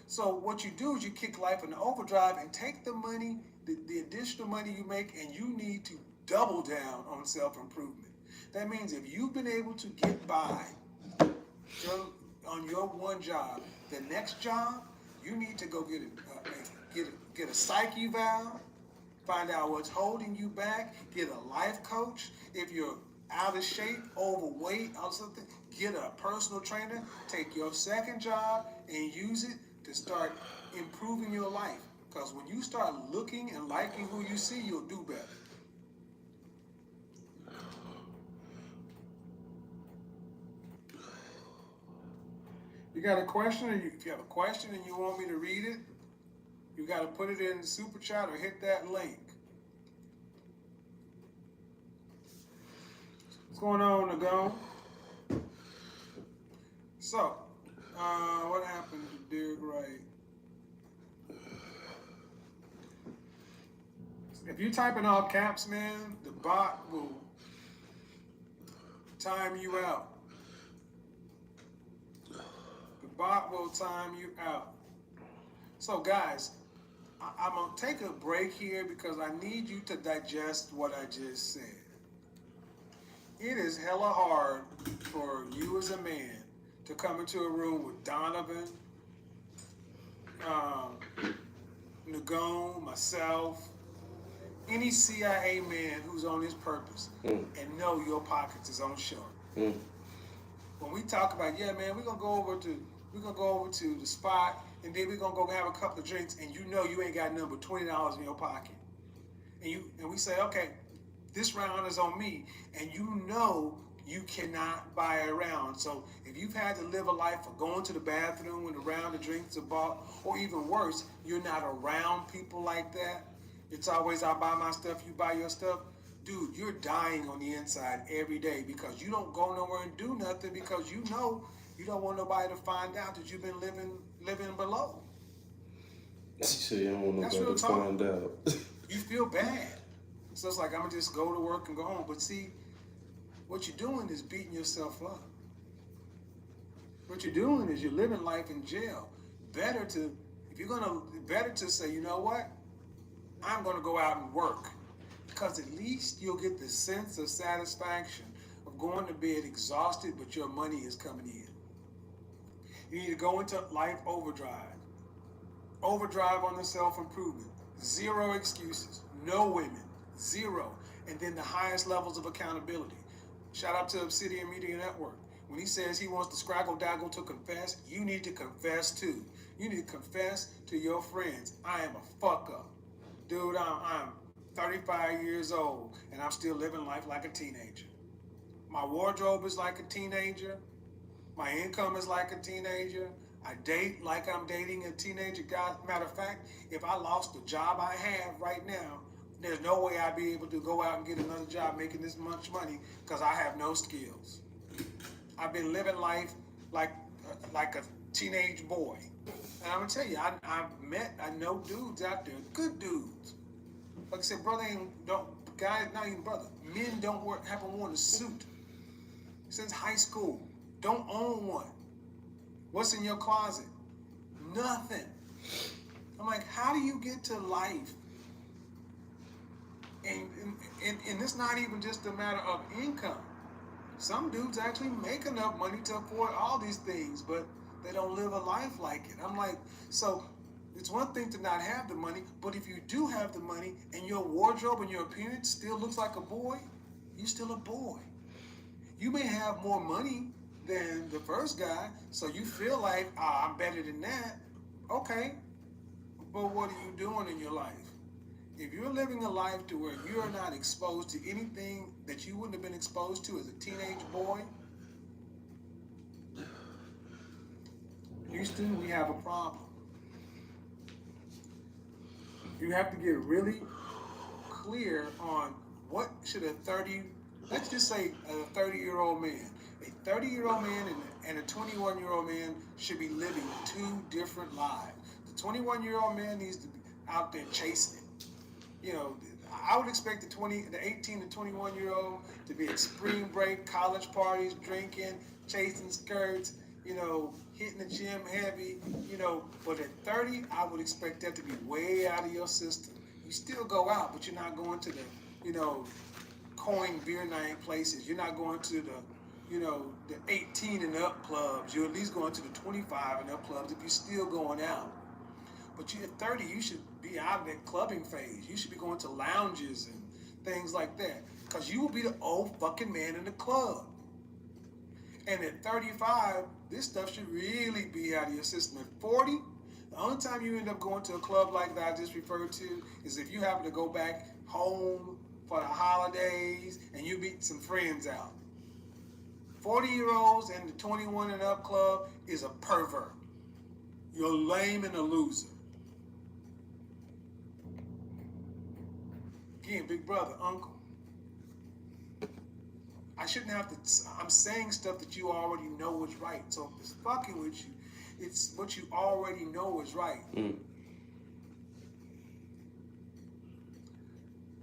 So what you do is you kick life into overdrive and take the money, the additional money you make, and you need to double down on self-improvement. That means if you've been able to get by on your one job, the next job, you need to go get a psych eval, find out what's holding you back, get a life coach. If you're out of shape, overweight, or something, get a personal trainer, take your second job and use it to start improving your life. Because when you start looking and liking who you see, you'll do better. You got a question, if you have a question and you want me to read it, you got to put it in the super chat or hit that link. What's going on, Nagon? So, What happened to Derek Wright? If you type in all caps, man, the bot will time you out. The bot will time you out. So, guys, I'm going to take a break here because I need you to digest what I just said. It is hella hard for you as a man to come into a room with Donovan, Nagone, myself, any CIA man who's on his purpose and know your pockets is on short. When we talk about, yeah, man, we're gonna go over to the spot and then we're gonna go have a couple of drinks and you know you ain't got nothing but $20 in your pocket. And we say, okay, this round is on me, and you know you cannot buy a round. So if you've had to live a life of going to the bathroom when the round of drinks are bought, or even worse, you're not around people like that. It's always I buy my stuff, you buy your stuff. Dude, you're dying on the inside every day because you don't go nowhere and do nothing because you know you don't want nobody to find out that you've been living below. So you don't want That's nobody real to talk. find out. You feel bad. So it's like, I'm gonna just go to work and go home. But see, what you're doing is beating yourself up. What you're doing is you're living life in jail. Better to say, you know what? I'm gonna go out and work. Because at least you'll get the sense of satisfaction of going to bed exhausted, but your money is coming in. You need to go into life overdrive. Overdrive on the self-improvement. Zero excuses. No women. Zero. And then the highest levels of accountability. Shout out to Obsidian Media Network. When he says he wants the Scraggle Daggle to confess, you need to confess too. You need to confess to your friends. I am a fuck up. Dude, I'm 35 years old and I'm still living life like a teenager. My wardrobe is like a teenager. My income is like a teenager. I date like I'm dating a teenager. God, matter of fact, if I lost the job I have right now, there's no way I'd be able to go out and get another job making this much money because I have no skills. I've been living life like a teenage boy. And I'm gonna tell you, I know dudes out there, good dudes. Like I said, guys, not even brother. Men haven't worn a suit since high school. Don't own one. What's in your closet? Nothing. I'm like, how do you get to life? And it's not even just a matter of income. Some dudes actually make enough money to afford all these things, but they don't live a life like it. I'm like, so it's one thing to not have the money, but if you do have the money and your wardrobe and your appearance still looks like a boy, you're still a boy. You may have more money than the first guy, so you feel like, I'm better than that. Okay, but what are you doing in your life? If you're living a life to where you're not exposed to anything that you wouldn't have been exposed to as a teenage boy, Houston, we have a problem. You have to get really clear on what should let's just say a 30-year-old man. A 30-year-old man and a 21-year-old man should be living two different lives. The 21-year-old man needs to be out there chasing it. You know, I would expect the 18 to 21-year-old to be at spring break, college parties, drinking, chasing skirts, you know, hitting the gym heavy, you know. But at 30, I would expect that to be way out of your system. You still go out, but you're not going to the, you know, coin beer night places. You're not going to the, you know, the 18 and up clubs. You're at least going to the 25 and up clubs if you're still going out. But you're at 30, you should be out of that clubbing phase. You should be going to lounges and things like that. Because you will be the old fucking man in the club. And at 35, this stuff should really be out of your system. At 40, the only time you end up going to a club like that I just referred to is if you happen to go back home for the holidays and you meet some friends out. 40-year-olds and the 21 and up club is a pervert. You're lame and a loser. Again, big brother, uncle. I shouldn't have to, I'm saying stuff that you already know is right. So if it's fucking with you, It's what you already know is right.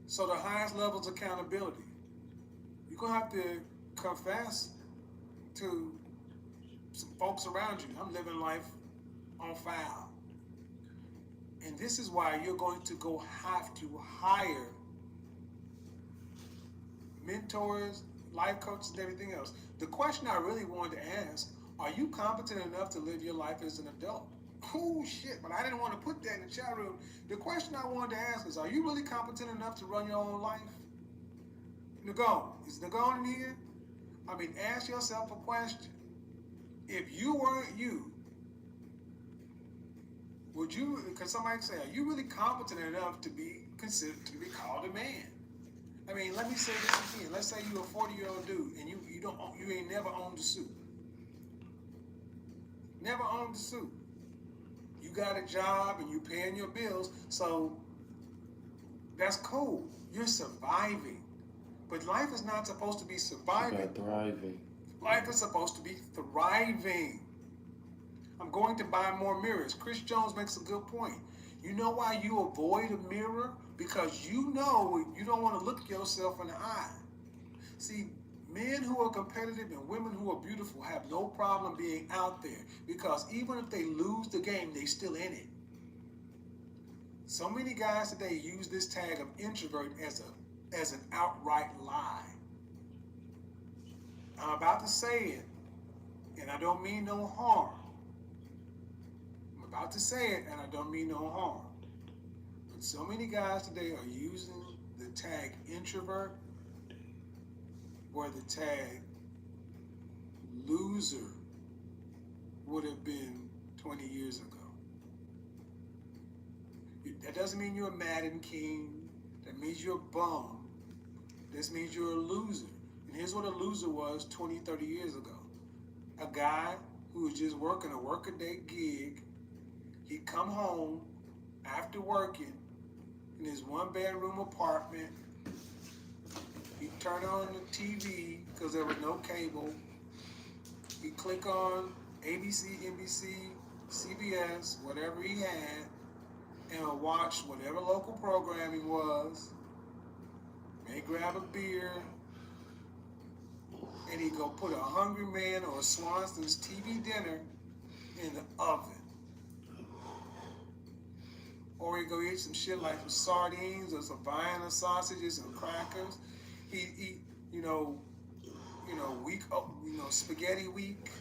So the highest levels of accountability. You're gonna have to confess to some folks around you. I'm living life on foul. And this is why you're going to have to hire mentors, life coaches, and everything else. The question I really wanted to ask, are you competent enough to live your life as an adult? Oh shit, but I didn't want to put that in the chat room. The question I wanted to ask is, are you really competent enough to run your own life? Nagone, is Nagone in here? I mean, ask yourself a question. If you weren't you, would you, because somebody say, are you really competent enough to be considered, to be called a man? I mean, let me say this again. Let's say you're a 40-year-old dude and you ain't never owned a suit. Never owned a suit. You got a job and you paying your bills, so that's cool. You're surviving. But life is not supposed to be surviving. About thriving. Life is supposed to be thriving. I'm going to buy more mirrors. Chris Jones makes a good point. You know why you avoid a mirror? Because you know you don't want to look yourself in the eye. See, men who are competitive and women who are beautiful have no problem being out there, because even if they lose the game, they still in it. So many guys today use this tag of introvert as an outright lie. I'm about to say it, and I don't mean no harm. I'm about to say it, and I don't mean no harm. But so many guys today are using the tag introvert, where the tag loser would have been 20 years ago. That doesn't mean you're a Madden king. That means you're a bum. This means you're a loser. And here's what a loser was 20, 30 years ago. A guy who was just working a workaday gig. He'd come home after working in his one-bedroom apartment. He'd turn on the TV because there was no cable. He'd click on ABC, NBC, CBS, whatever he had, and watch whatever local programming was. May grab a beer, and he'd go put a Hungry Man or a Swanson's TV dinner in the oven. Or he'd go eat some shit like some sardines or some Vienna sausages and crackers. He'd eat, spaghetti week,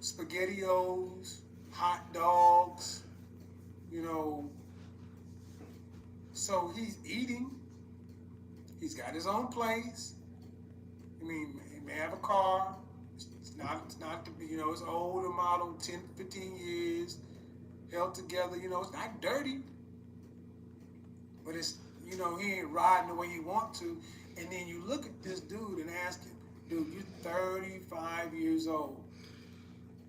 SpaghettiOs, hot dogs, So he's eating. He's got his own place. I mean, he may have a car. It's not it's an older model, 10, 15 years, held together. It's not dirty. But it's, he ain't riding the way he want to. And then you look at this dude and ask him, dude, you're 35 years old.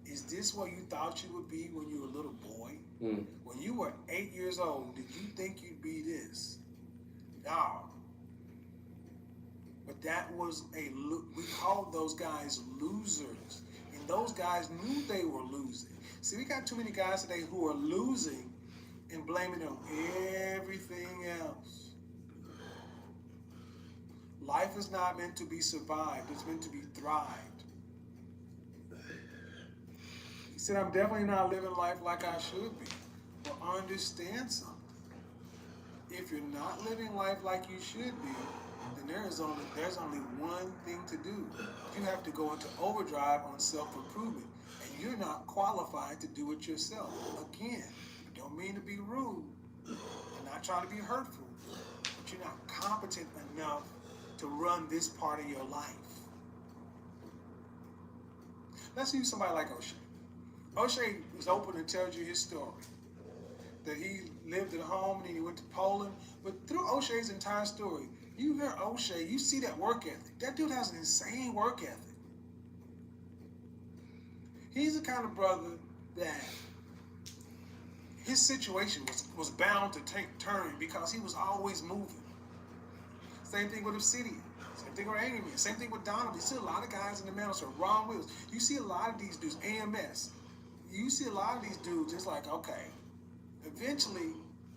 Is this what you thought you would be when you were a little boy? When you were 8 years old, did you think you'd be this? No. But that was we called those guys losers. And those guys knew they were losing. See, we got too many guys today who are losing and blaming it on everything else. Life is not meant to be survived. It's meant to be thrived. He said, I'm definitely not living life like I should be. Well, understand something. If you're not living life like you should be, then there's only one thing to do. You have to go into overdrive on self-improvement. And you're not qualified to do it yourself. Again, I don't mean to be rude. I'm not trying to be hurtful. But you're not competent enough to run this part of your life. Let's use somebody like O'Shea. O'Shea is open and tells you his story. That he lived at home and then he went to Poland. But through O'Shea's entire story, you hear O'Shea, you see that work ethic. That dude has an insane work ethic. He's the kind of brother that his situation was bound to take turn because he was always moving. Same thing with Obsidian. Same thing with Angry Man. Same thing with Donald. You see a lot of guys in the middle. So Ron Wills. You see a lot of these dudes. AMS. You see a lot of these dudes. It's like, okay, eventually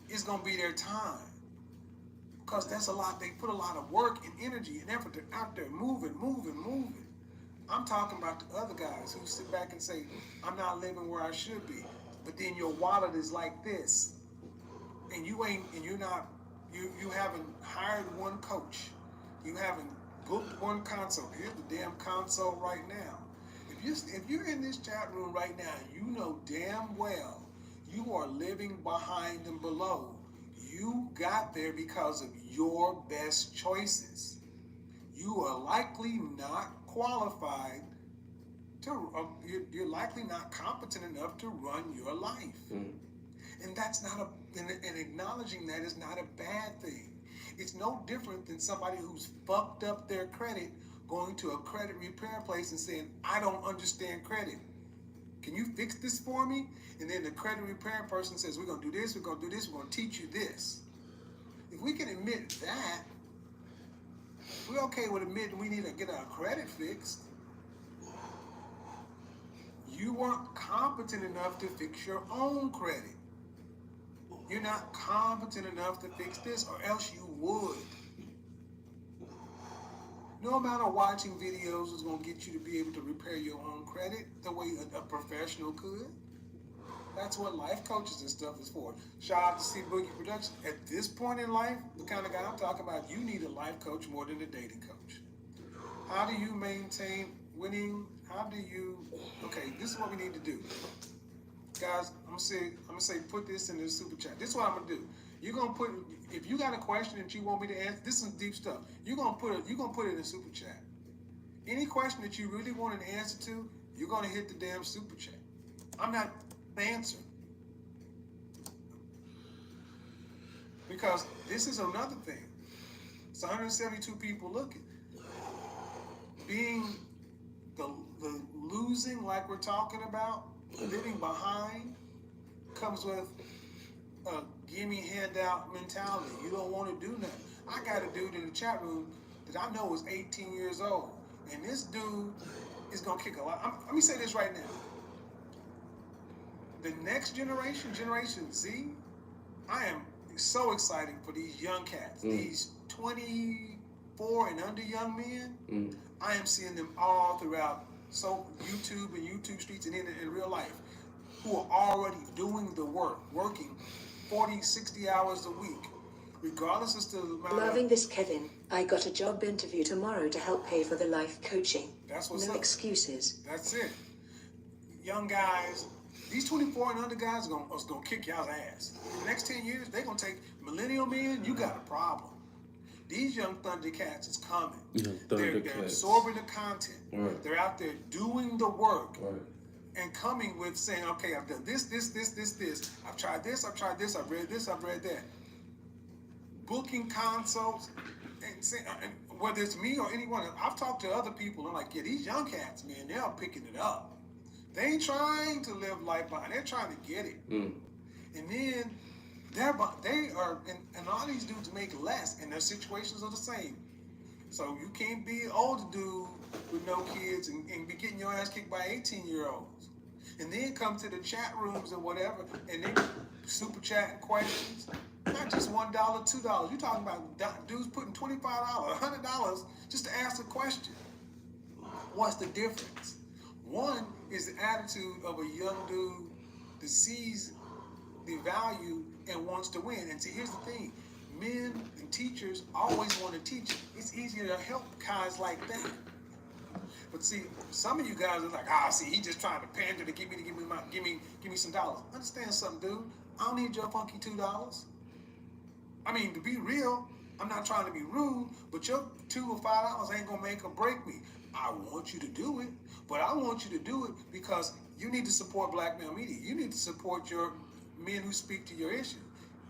it's gonna be their time, because that's a lot. They put a lot of work and energy and effort. They're out there moving. I'm talking about the other guys who sit back and say, I'm not living where I should be. But then your wallet is like this. And you haven't hired one coach. You haven't booked one console. Here's the damn console right now. If you're in this chat room right now, you know damn well you are living behind and below. You got there because of your best choices. You are likely not qualified you're likely not competent enough to run your life. And that's not and acknowledging that is not a bad thing. It's no different than somebody who's fucked up their credit going to a credit repair place and saying, I don't understand credit. Can you fix this for me? And then the credit repair person says, we're going to do this, we're going to do this, we're going to teach you this. If we can admit that, we're okay with admitting we need to get our credit fixed. You weren't competent enough to fix your own credit. You're not competent enough to fix this, or else you would. No amount of watching videos is going to get you to be able to repair your own credit the way a professional could. That's what life coaches and stuff is for. Shout out to C Boogie Productions. At this point in life, the kind of guy I'm talking about, you need a life coach more than a dating coach. How do you maintain winning? Okay, this is what we need to do. Guys, I'm gonna say put this in the super chat. This is what I'm gonna do. You're gonna put, if you got a question that you want me to answer, this is deep stuff. You're gonna put it in the super chat. Any question that you really want an answer to, you're gonna hit the damn super chat. I'm not answering. Because this is another thing. It's 172 people looking. Being the losing, like we're talking about, living behind, comes with a gimme handout mentality. You don't want to do nothing. I got a dude in the chat room that I know is 18 years old, and this dude is gonna kick a lot. Let me say this right now. The next generation, Generation Z, I am so excited for these young cats, these 24 and under young men. I am seeing them all throughout YouTube and YouTube streets and in real life, who are already doing the work, working 40, 60 hours a week, regardless as to the amount Loving this, Kevin. I got a job interview tomorrow to help pay for the life coaching. That's what's no up. excuses. That's it. Young guys, these 24 and under guys are gonna kick y'all's ass. In the next 10 years, they're gonna take millennial men. You got a problem. These young Thundercats is coming. They're absorbing the content. Right. They're out there doing the work. Right. And coming with saying, okay, I've done this. I've tried this, I've read this, I've read that. Booking consults, and whether it's me or anyone, I've talked to other people, and like, yeah, these young cats, man, they're picking it up. They ain't trying to live life behind, they're trying to get it. And then they are, and all these dudes make less, and their situations are the same. So you can't be an older dude with no kids and be getting your ass kicked by 18-year-olds. And then come to the chat rooms and whatever, and they super chatting questions. Not just $1, $2. You're talking about dudes putting $25, $100 just to ask a question. What's the difference? One is the attitude of a young dude that sees the value and wants to win. And see, here's the thing. Men and teachers always want to teach. It's easier to help guys like that. But see, some of you guys are like, see, he just trying to pander to give me some dollars. Understand something, dude? I don't need your funky $2. I mean, to be real, I'm not trying to be rude, but your $2 or $5 ain't gonna make or break me. I want you to do it, but I want you to do it because you need to support Black Male Media. You need to support your men who speak to your issue.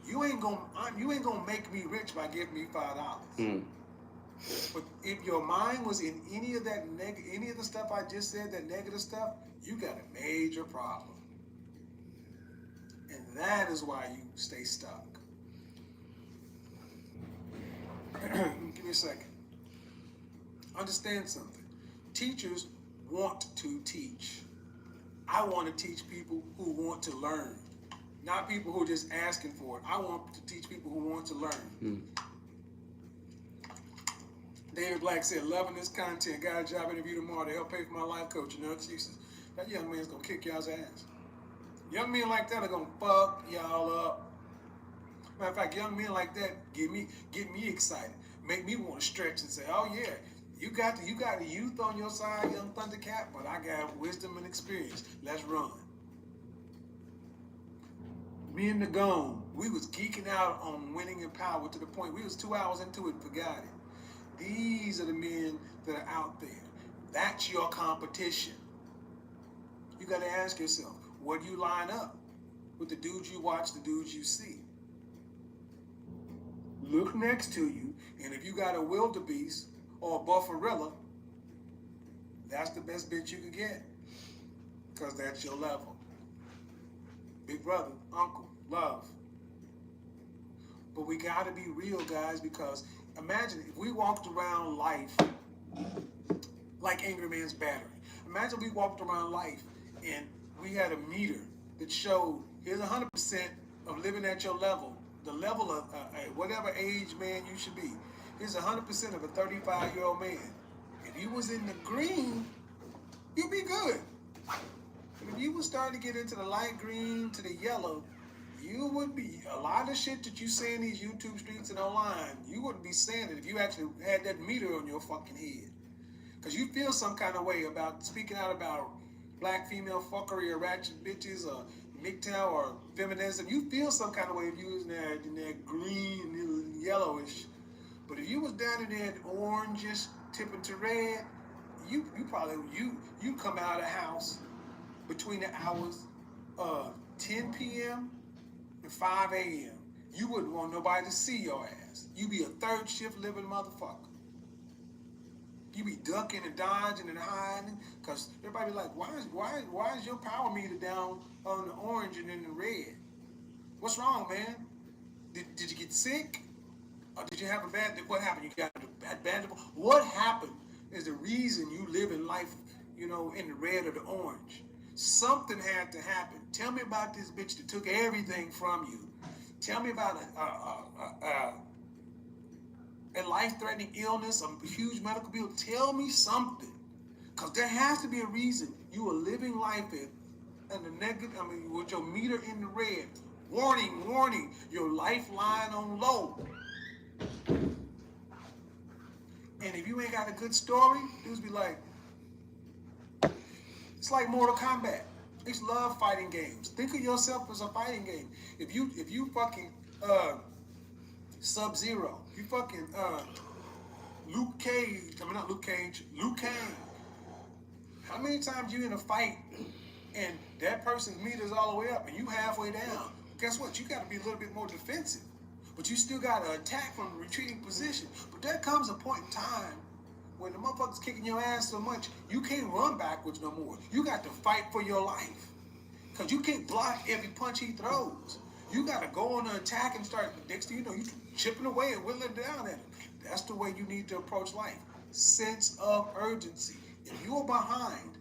You ain't gonna make me rich by giving me $5. But if your mind was in any of the stuff I just said, that negative stuff, you got a major problem. And that is why you stay stuck. Give me a second. Understand something. Teachers want to teach. I want to teach people who want to learn, not people who are just asking for it. I want to teach people who want to learn. David Black said, loving this content. Got a job interview tomorrow to help pay for my life coaching. No excuses. That young man's going to kick y'all's ass. Young men like that are going to fuck y'all up. Matter of fact, young men like that get me excited. Make me want to stretch and say, oh yeah, you got the youth on your side, young Thundercat, but I got wisdom and experience. Let's run. Me and the Gone, we was geeking out on winning and power to the point we was 2 hours into it and forgot it. These are the men that are out there. That's your competition. You got to ask yourself, where do you line up with the dudes you watch, the dudes you see? Look next to you, and if you got a wildebeest or a bufferilla, that's the best bitch you can get, because that's your level. Big brother, uncle, love. But we got to be real, guys, because imagine if we walked around life like Angry Man's Battery. Imagine we walked around life and we had a meter that showed here's 100% of living at your level, the level of whatever age man you should be. Here's 100% of a 35-year-old man. If you was in the green, you'd be good. But if you was starting to get into the light green to the yellow, you would be, a lot of shit that you say in these YouTube streets and online, you wouldn't be saying it if you actually had that meter on your fucking head. Because you feel some kind of way about speaking out about black female fuckery or ratchet bitches or MGTOW or feminism. You feel some kind of way if you was in that green, yellowish. But if you was down in that orangish tipping to red, you come out of the house between the hours of 10 p.m. and 5 a.m. You wouldn't want nobody to see your ass. You be a third shift living motherfucker. You be ducking and dodging and hiding, because everybody be like, why is your power meter down on the orange and in the red? What's wrong, man? Did you get sick? Or did you have a bad, what happened? You got a bad, what happened is the reason you live in life, in the red or the orange. Something had to happen. Tell me about this bitch that took everything from you. Tell me about a life-threatening illness, a huge medical bill. Tell me something. Because there has to be a reason you are living life with your meter in the red. Warning, warning, your lifeline on low. And if you ain't got a good story, dudes be like, it's like Mortal Kombat. I used to love fighting games. Think of yourself as a fighting game. If you fucking Sub-Zero, you fucking Luke Cage. How many times you in a fight and that person's meter's all the way up and you halfway down? Guess what? You got to be a little bit more defensive, but you still got to attack from a retreating position. But there comes a point in time when the motherfucker's kicking your ass so much, you can't run backwards no more. You got to fight for your life. Because you can't block every punch he throws. You got to go on the attack and start, next thing you know, you chipping away and whittling down at him. That's the way you need to approach life. Sense of urgency. If you are behind,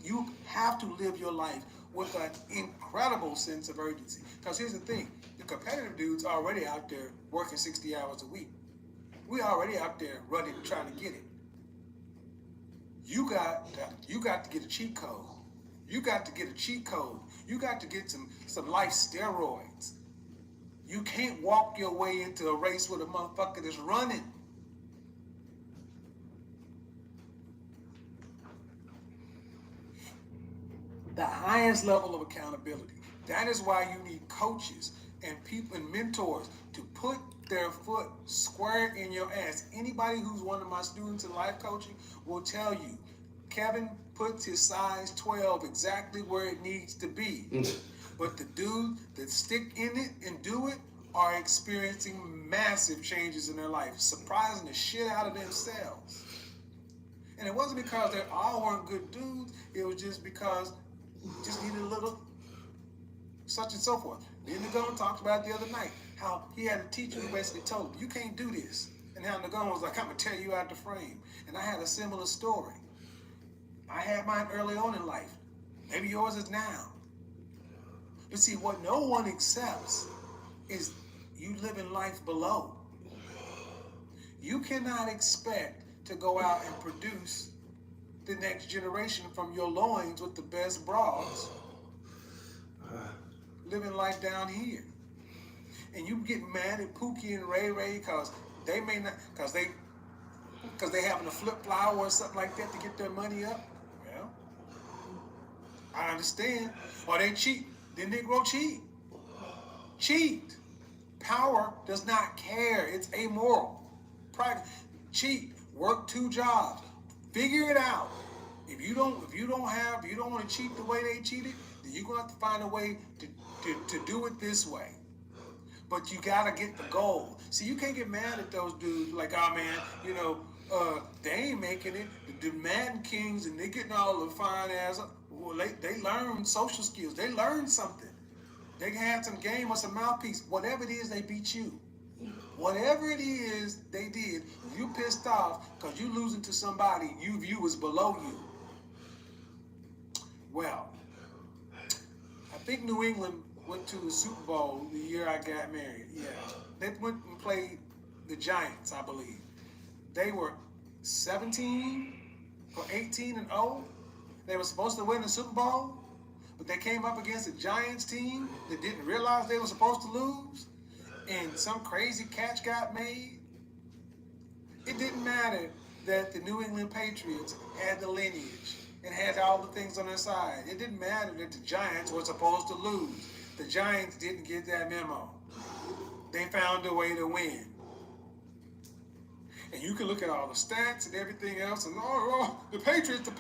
you have to live your life with an incredible sense of urgency. Because here's the thing, the competitive dudes are already out there working 60 hours a week. We already out there running, trying to get it. You got to get a cheat code. You got to get a cheat code. You got to get some life steroids. You can't walk your way into a race with a motherfucker that's running. The highest level of accountability. That is why you need coaches and people and mentors to put their foot square in your ass. Anybody who's one of my students in life coaching will tell you, Kevin puts his size 12 exactly where it needs to be. But the dudes that stick in it and do it are experiencing massive changes in their life, surprising the shit out of themselves. And it wasn't because they all weren't good dudes, it was just because just needed a little such and so forth. Then the governor talked about it the other night, how he had a teacher who basically told him, you can't do this. And now Nagone was like, I'm gonna tear you out the frame. And I had a similar story. I had mine early on in life. Maybe yours is now. But see, what no one accepts is you living life below. You cannot expect to go out and produce the next generation from your loins with the best broads, living life down here. And you get mad at Pookie and Ray Ray because they may not, because they having to flip flower or something like that to get their money up. Well, I understand. Or they cheat. Then they grow cheat. Cheat. Power does not care. It's amoral. Cheat. Work 2 jobs. Figure it out. If you don't want to cheat the way they cheated, then you're gonna have to find a way to do it this way. But you gotta get the goal. See, you can't get mad at those dudes like, oh man, they ain't making it. The Madden Kings and they getting all the fine ass. Well, they learn social skills. They learned something. They had some game or some mouthpiece. Whatever it is, they beat you. Whatever it is they did, you pissed off because you losing to somebody you view as below you. Well, I think New England went to the Super Bowl the year I got married. Yeah. They went and played the Giants, I believe. They were 17 or 18-0. They were supposed to win the Super Bowl, but they came up against a Giants team that didn't realize they were supposed to lose, and some crazy catch got made. It didn't matter that the New England Patriots had the lineage and had all the things on their side. It didn't matter that the Giants were supposed to lose. The Giants didn't get that memo. They found a way to win. And you can look at all the stats and everything else, and the Patriots.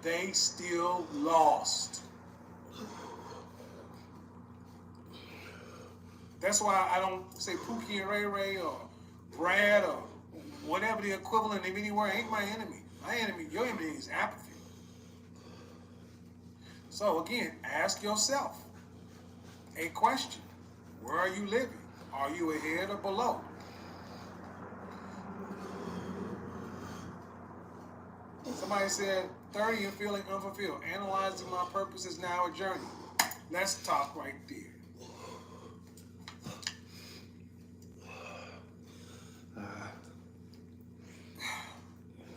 They still lost. That's why I don't say Pookie and Ray Ray or Brad or whatever the equivalent of anywhere ain't my enemy. My enemy, your enemy is apathy. So again, ask yourself a question. Where are you living? Are you ahead or below? Somebody said 30 and feeling unfulfilled. Analyzing my purpose is now a journey. Let's talk right there.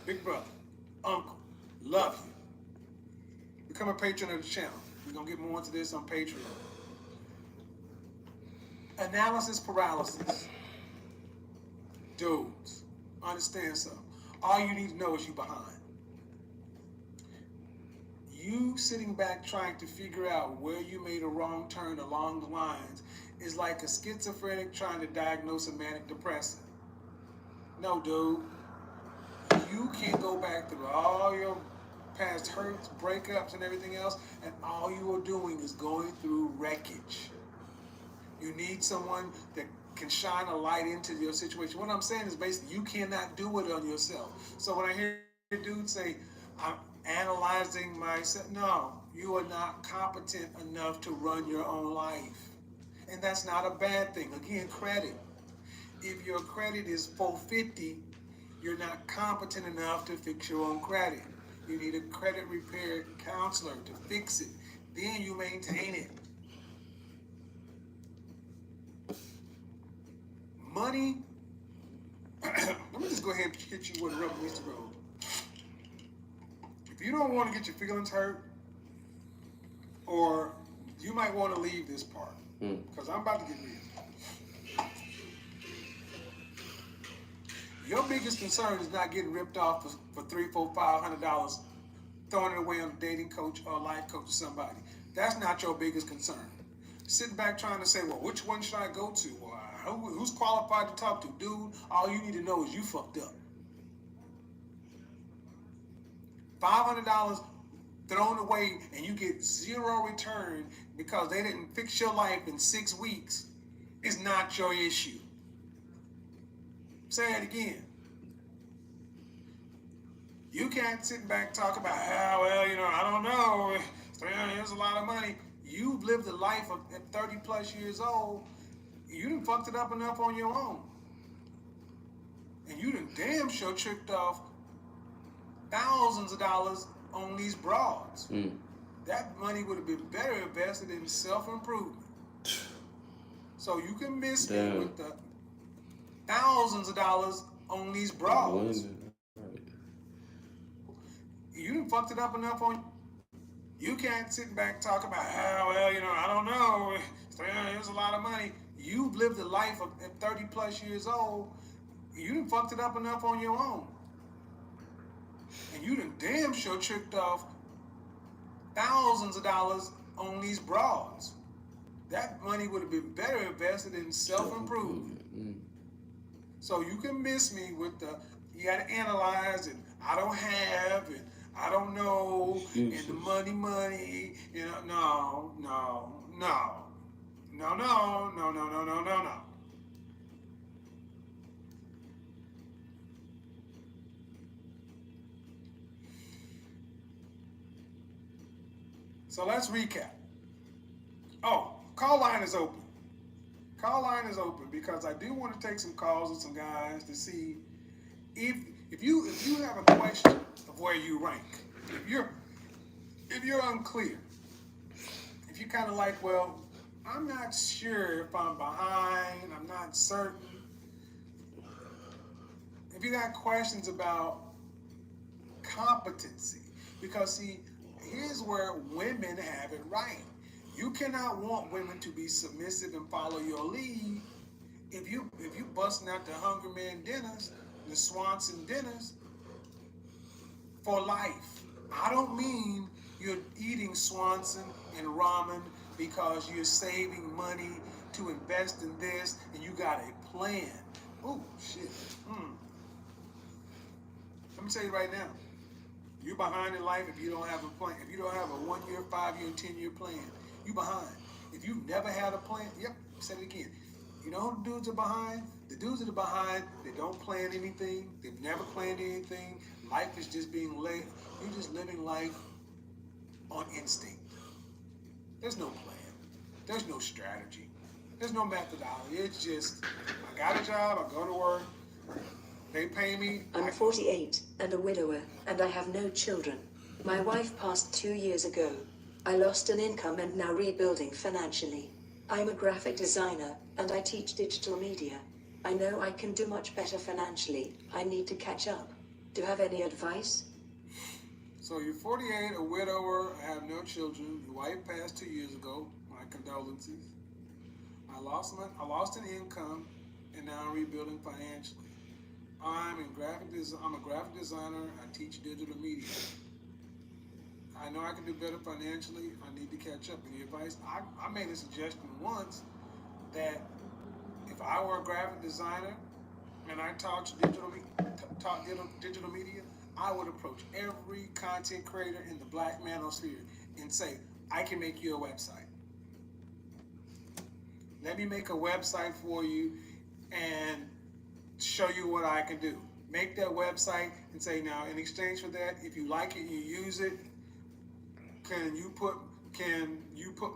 Big brother, uncle, love you. Become a patron of the channel. We're going to get more into this on Patreon. Analysis paralysis. Dudes, understand something. All you need to know is you behind. You sitting back trying to figure out where you made a wrong turn along the lines is like a schizophrenic trying to diagnose a manic depressive. No, dude. You can't go back through all your past hurts, breakups, and everything else, and all you are doing is going through wreckage. You need someone that can shine a light into your situation. What I'm saying is basically you cannot do it on yourself. So when I hear dudes say, I'm analyzing myself, no, you are not competent enough to run your own life. And that's not a bad thing. Again, credit. If your credit is 450, you're not competent enough to fix your own credit. You need a credit repair counselor to fix it. Then you maintain it. Money, let me just go ahead and hit you with a rubber meets the road. If you don't want to get your feelings hurt, or you might want to leave this part, because I'm about to get real. Your biggest concern is not getting ripped off for $300, $400, $500, throwing it away on a dating coach or a life coach or somebody. That's not your biggest concern. Sitting back trying to say, well, which one should I go to? Or who's qualified to talk to? Dude, all you need to know is you fucked up. $500 thrown away and you get zero return because they didn't fix your life in 6 weeks is not your issue. Say it again. You can't sit back and talk about, I don't know. There's a lot of money. You've lived a life at 30 plus years old. You done fucked it up enough on your own. And you done damn sure tricked off thousands of dollars on these broads. That money would have been better invested in self-improvement. So you can miss me Damn. with the thousands of dollars on these broads. You done fucked it up enough on. You can't sit back and talk about, well, I don't know. There's a lot of money. You've lived a life of at 30 plus years old. You done fucked it up enough on your own. And you done damn sure tricked off thousands of dollars on these broads. That money would have been better invested in self-improvement. So you can miss me with the, you got to analyze and I don't have and I don't know and the money, no. So let's recap. Oh, call line is open. Call line is open because I do want to take some calls with some guys to see if you have a question of where you rank. If you're unclear. If you're kind of like, well, I'm not sure if I'm behind, I'm not certain. If you got questions about competency, because see, here's where women have it right. You cannot want women to be submissive and follow your lead if you busting out the Hunger Man dinners, the Swanson dinners for life. I don't mean you're eating Swanson and ramen because you're saving money to invest in this and you got a plan. Oh shit. Let me tell you right now. You're behind in life if you don't have a plan. If you don't have a 1 year, 5 year, and 10 year plan, you behind. If you've never had a plan, yep, said it again. You know who the dudes are behind? The dudes that are behind, they don't plan anything. They've never planned anything. Life is just being laid. You're just living life on instinct. There's no plan. There's no strategy. There's no methodology. It's just, I got a job, I go to work, they pay me. I'm 48 and a widower, and I have no children. My wife passed 2 years ago. I lost an income and now rebuilding financially. I'm a graphic designer, and I teach digital media. I know I can do much better financially. I need to catch up. Do you have any advice? So you're 48, a widower, have no children. Your wife passed 2 years ago. My condolences. I lost an income, and now I'm rebuilding financially. I'm a graphic designer. I teach digital media. I know I can do better financially. I need to catch up. Any advice? I made a suggestion once that if I were a graphic designer and I taught digital media, I would approach every content creator in the Black manosphere and say, I can make you a website. Let me make a website for you and show you what I can do. Make that website and say, now in exchange for that, if you like it, you use it, can you put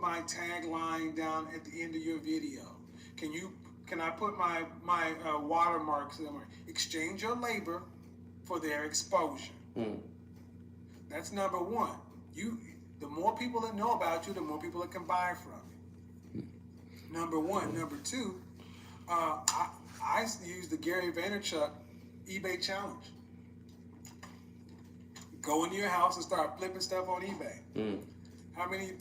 my tagline down at the end of your video? Can I put my watermarks somewhere? Exchange your labor for their exposure. That's number one. The more people that know about you, the more people that can buy from you. Number one. Number two, I use the Gary Vaynerchuk eBay challenge. Go into your house and start flipping stuff on eBay. How many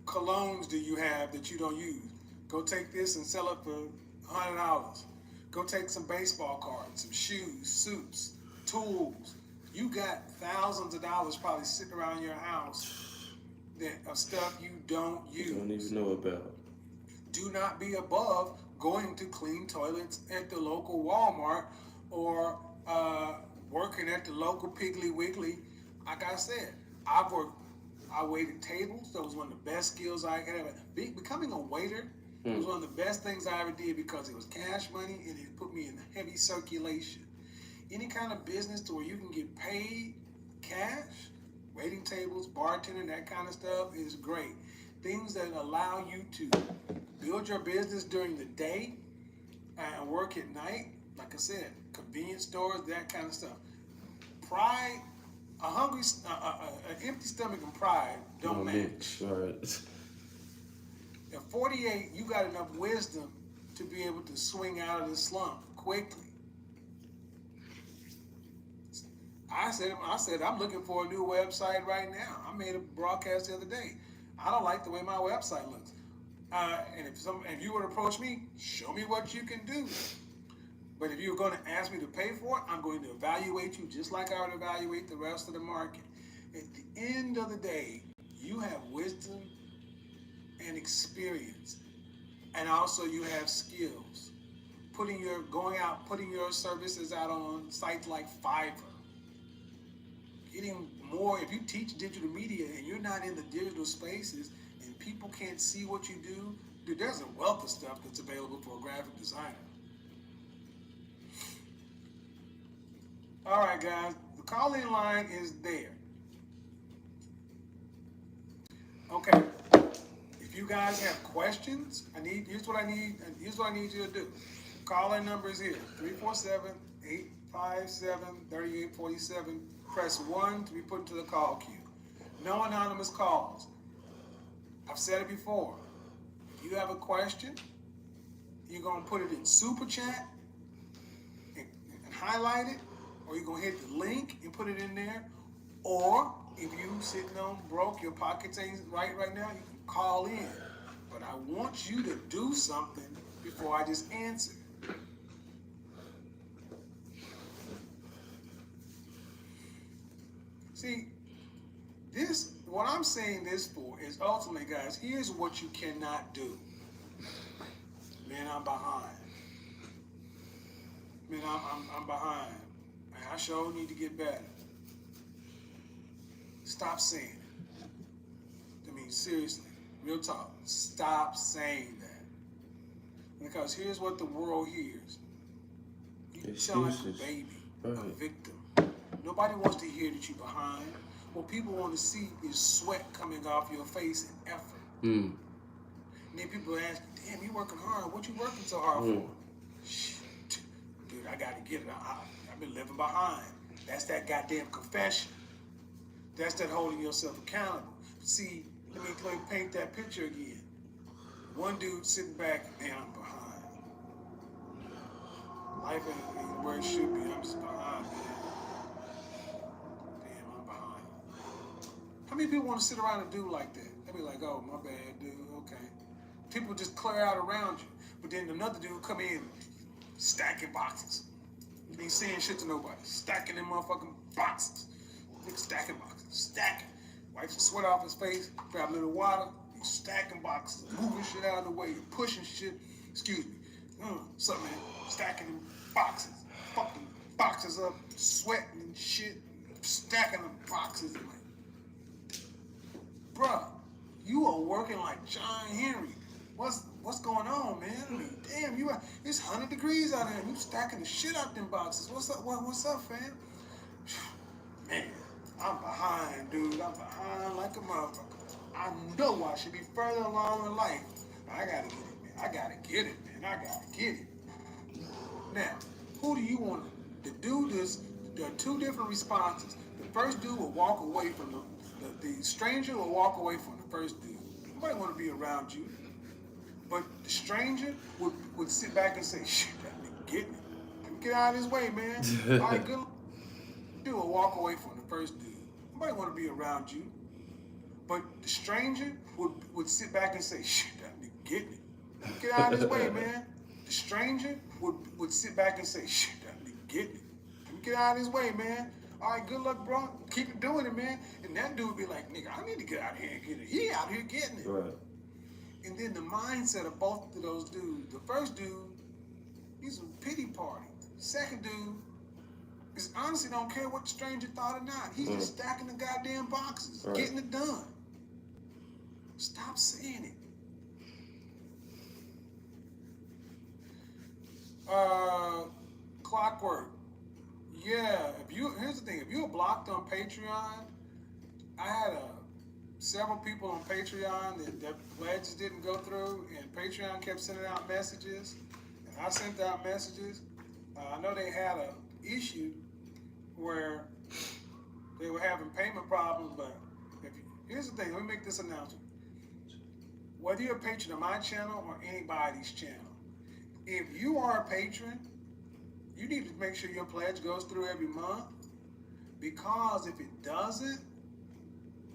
colognes do you have that you don't use? Go take this and sell it for $100. Go take some baseball cards, some shoes, suits, tools. You got thousands of dollars probably sitting around your house of stuff you don't use. You don't even know about. Do not be above going to clean toilets at the local Walmart or working at the local Piggly Wiggly. Like I said, I waited tables. That was one of the best skills I had ever. Becoming a waiter was one of the best things I ever did because it was cash money and it put me in heavy circulation. Any kind of business to where you can get paid cash, waiting tables, bartending, that kind of stuff is great. Things that allow you to build your business during the day and work at night Like I said, convenience stores, that kind of stuff. Pride, an empty stomach and pride don't match. Right. At 48, you got enough wisdom to be able to swing out of the slump quickly. I said, I'm looking for a new website right now. I made a broadcast the other day. I don't like the way my website looks. And if you would approach me, show me what you can do. But if you're going to ask me to pay for it, I'm going to evaluate you just like I would evaluate the rest of the market. At the end of the day, you have wisdom and experience, and also you have skills. Putting your services out on sites like Fiverr. Getting more, if you teach digital media and you're not in the digital spaces and people can't see what you do, dude, there's a wealth of stuff that's available for a graphic designer. All right, guys, the call-in line is there. Okay, if you guys have questions, here's what I need you to do. Call-in number is here, 347-857-3847. Press 1 to be put into the call queue. No anonymous calls. I've said it before. If you have a question, you're going to put it in super chat and highlight it, or you're going to hit the link and put it in there. Or if you sitting on broke, your pockets ain't right now, you can call in. But I want you to do something before I just answer. See, what I'm saying this for is ultimately, guys, here's what you cannot do. Man, I'm behind. Man, I'm behind. I sure need to get better. Stop saying it. I mean, seriously, real talk. Stop saying that. Because here's what the world hears. You sound like a baby, a victim. Nobody wants to hear that you're behind. What people want to see is sweat coming off your face and effort. And then people ask, damn, you working hard. What you working so hard for? Shit, dude, I got to get it. I've been living behind. That's that goddamn confession. That's that holding yourself accountable. See, let me paint that picture again. One dude sitting back, man, I'm behind. Life ain't where it should be. I'm just behind, man. How many people want to sit around and do like that? They be like, oh, my bad, dude, okay. People just clear out around you. But then another dude come in, stacking boxes. He ain't saying shit to nobody. Stacking them motherfucking boxes. Nigga stacking boxes, stacking. Wipes the sweat off his face, grab a little water, he's stacking boxes, moving shit out of the way, pushing shit. Excuse me. What's up, man? Stacking them boxes. Fucking boxes up, sweating and shit, stacking them boxes. Like, bruh, you are working like John Henry. What's going on, man? I mean, damn, it's 100 degrees out here and you stacking the shit out them boxes. What's up, fam? Man, I'm behind, dude. I'm behind like a motherfucker. I know I should be further along in life. I gotta get it, man. I gotta get it, man. I gotta get it. Now, who do you want to do this? There are two different responses. The first dude will walk away from the stranger will walk away from the first dude. Nobody want to be around you. But the stranger would sit back and say, shit, that nigga getting it. Get out of his way, man. All right, good. Dude will walk away from the first dude. Nobody want to be around you. But the stranger would sit back and say, shit, that nigga getting it. Get out of his way, man. The stranger would sit back and say, shit, that nigga getting it. Get out of his way, man. All right, good luck, bro. Keep doing it, man. And that dude would be like, nigga, I need to get out here and get it. He out here getting it. Right. And then the mindset of both of those dudes. The first dude, he's a pity party. The second dude is honestly don't care what the stranger thought or not. He's just stacking the goddamn boxes, getting it done. Stop saying it. Clockwork. Yeah, here's the thing. If you're blocked on Patreon, I had several people on Patreon that their pledges didn't go through, and Patreon kept sending out messages, and I sent out messages, I know they had a issue where they were having payment problems, but here's the thing, let me make this announcement. Whether you're a patron of my channel or anybody's channel, if you are a patron, you need to make sure your pledge goes through every month, because if it doesn't,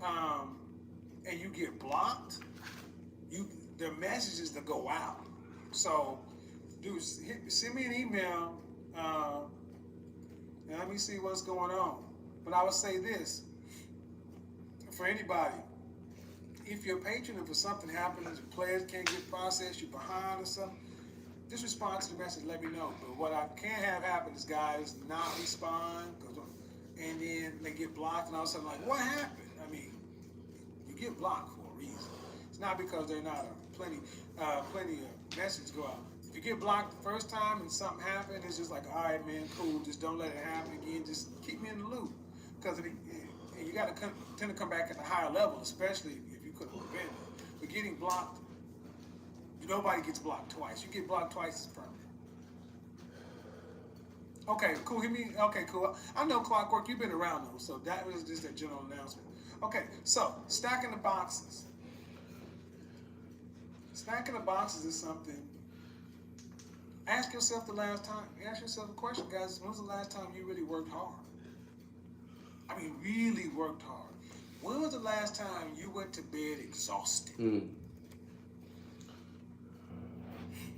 and you get blocked, the message is to go out. So, dude, send me an email, and let me see what's going on. But I would say this, for anybody, if you're a patron and for something happens, your players can't get processed, you're behind or something, just respond to the message, let me know. But what I can't have happen is guys not respond, and then they get blocked, and all of a sudden like, what happened? I mean, you get blocked for a reason. It's not because they're not plenty of messages go out. If you get blocked the first time and something happened, it's just like, all right, man, cool, just don't let it happen again. Just keep me in the loop, because you got to tend to come back at a higher level, especially if you could prevent it. But getting blocked, nobody gets blocked twice. You get blocked twice, it's permanent. Okay, cool. Hear me? Okay, cool. I know Clockwork, you've been around though, so that was just a general announcement. Okay, so stacking the boxes. Stacking the boxes is something. Ask yourself a question, guys. When was the last time you really worked hard? I mean, really worked hard. When was the last time you went to bed exhausted?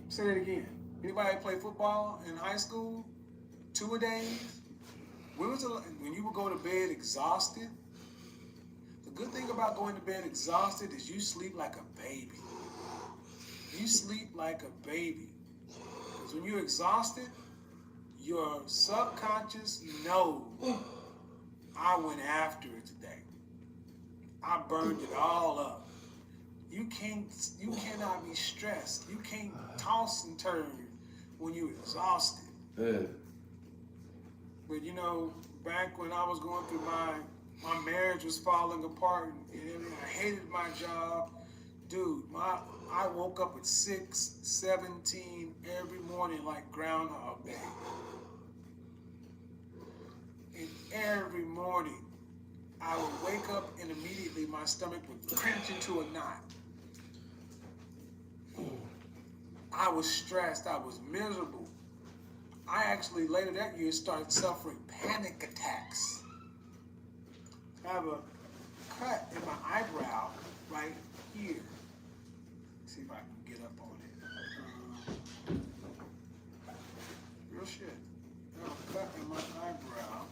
Say it again. Anybody play football in high school? 2-a-days? When you would go to bed exhausted? The good thing about going to bed exhausted is you sleep like a baby. You sleep like a baby. Because when you're exhausted, your subconscious knows, I went after it today. I burned it all up. You cannot be stressed. You can't toss and turn when you're exhausted. Yeah. But you know, back when I was going through my marriage was falling apart and everything, I hated my job. Dude, I woke up at 6:17 every morning like Groundhog Day. And every morning, I would wake up and immediately my stomach would clench into a knot. I was stressed. I was miserable. I actually later that year started suffering panic attacks. I have a cut in my eyebrow right here. Let's see if I can get up on it. Real shit. I have a cut in my eyebrow.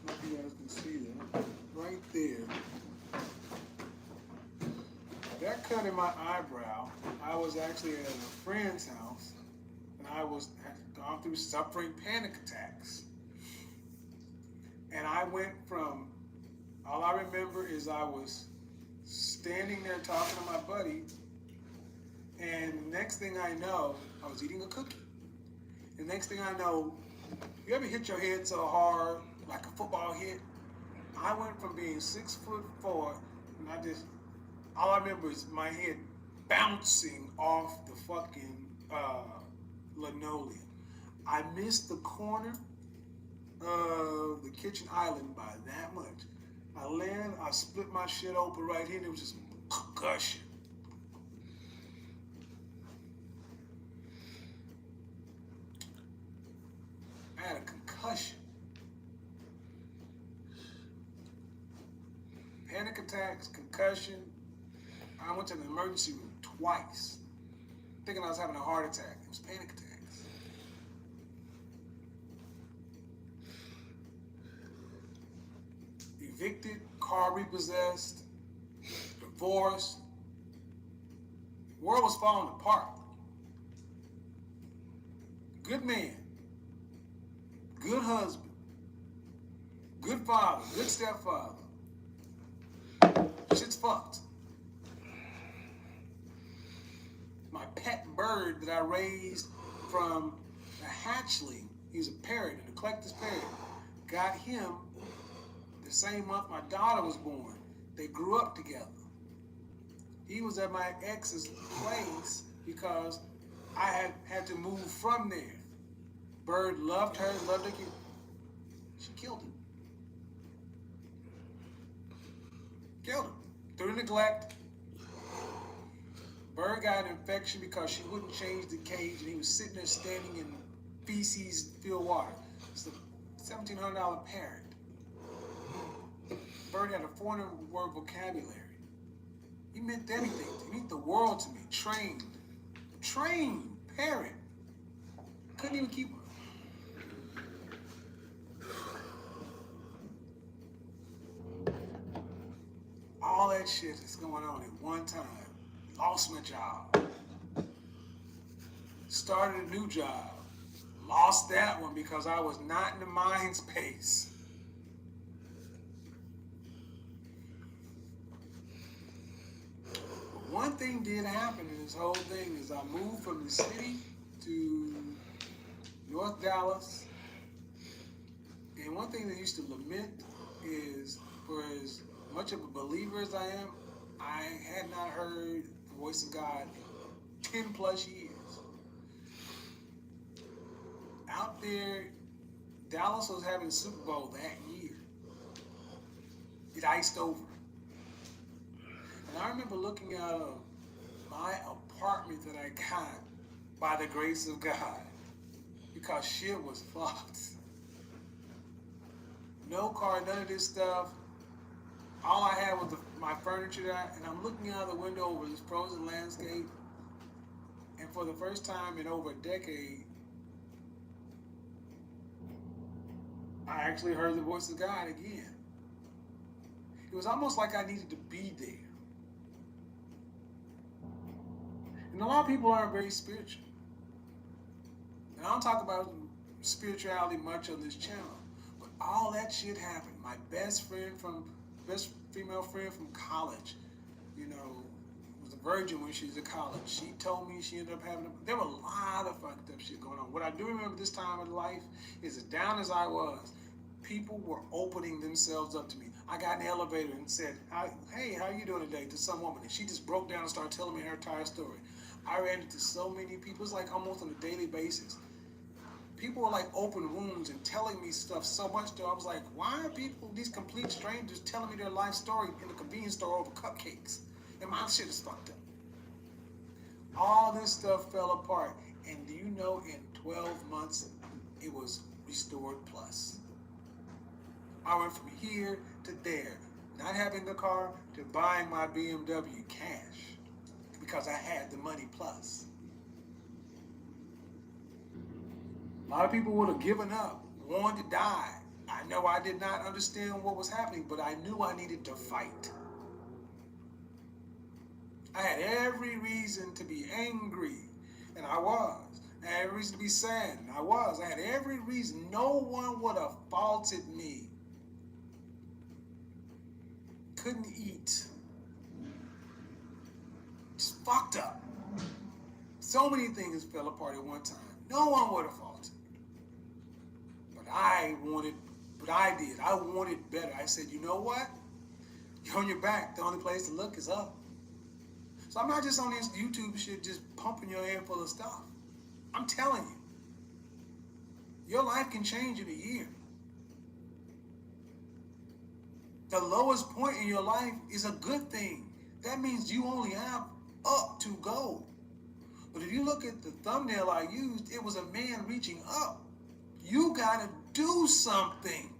Hope you guys can see that. Right there. That cut in my eyebrow, I was actually at a friend's house, and I had gone through suffering panic attacks. And I went from, all I remember is I was standing there talking to my buddy, and the next thing I know, I was eating a cookie. The next thing I know, you ever hit your head so hard, like a football hit? I went from being 6'4", and all I remember is my head bouncing off the fucking linoleum. I missed the corner of the kitchen island by that much. I split my shit open right here, and it was just concussion. I had a concussion. Panic attacks, concussion. I went to the emergency room twice, thinking I was having a heart attack. It was panic attacks. Evicted, car repossessed, divorced. The world was falling apart. Good man, good husband, good father, good stepfather. Shit's fucked. My pet bird that I raised from a hatchling, he's a parrot, an eclectus parrot, got him the same month my daughter was born. They grew up together. He was at my ex's place because I had to move from there. Bird loved her, loved her kid. She killed him. Killed him. Through neglect. Bird got an infection because she wouldn't change the cage and he was sitting there standing in feces-filled water. It's a $1,700 parrot. Bird had a 400-word vocabulary. He meant everything. He meant the world to me. Trained parrot. Couldn't even keep her. All that shit is going on at one time. Lost my job. Started a new job. Lost that one because I was not in the mind space. But one thing did happen in this whole thing is I moved from the city to North Dallas. And one thing that I used to lament is for as much of a believer as I am, I had not heard the voice of God in 10 plus years. Out there, Dallas was having a Super Bowl that year. It iced over. And I remember looking out of my apartment that I got by the grace of God because shit was fucked. No car, none of this stuff. All I had was my furniture, and I'm looking out the window over this frozen landscape. And for the first time in over a decade, I actually heard the voice of God again. It was almost like I needed to be there. And a lot of people aren't very spiritual. And I don't talk about spirituality much on this channel, but all that shit happened. My best female friend from college, was a virgin when she was in college. She told me she ended up there were a lot of fucked up shit going on. What I do remember this time of life is as down as I was, people were opening themselves up to me. I got in the elevator and said, hey, how you doing today, to some woman. And she just broke down and started telling me her entire story. I ran into so many people. It's like almost on a daily basis. People were like open wounds and telling me stuff so much that I was like, why are people, these complete strangers, telling me their life story in the convenience store over cupcakes? And my shit is fucked up. All this stuff fell apart. And do you know, in 12 months, it was restored plus. I went from here to there, not having a car to buying my BMW cash because I had the money plus. A lot of people would have given up, wanted to die. I know I did not understand what was happening, but I knew I needed to fight. I had every reason to be angry, and I was. I had every reason to be sad, and I was. I had every reason. No one would have faulted me. Couldn't eat. Just fucked up. So many things fell apart at one time. No one would have faulted me. But I did. I wanted better. I said, you know what? You're on your back. The only place to look is up. So I'm not just on this YouTube shit just pumping your head full of stuff. I'm telling you. Your life can change in a year. The lowest point in your life is a good thing. That means you only have up to go. But if you look at the thumbnail I used, it was a man reaching up. You gotta do something.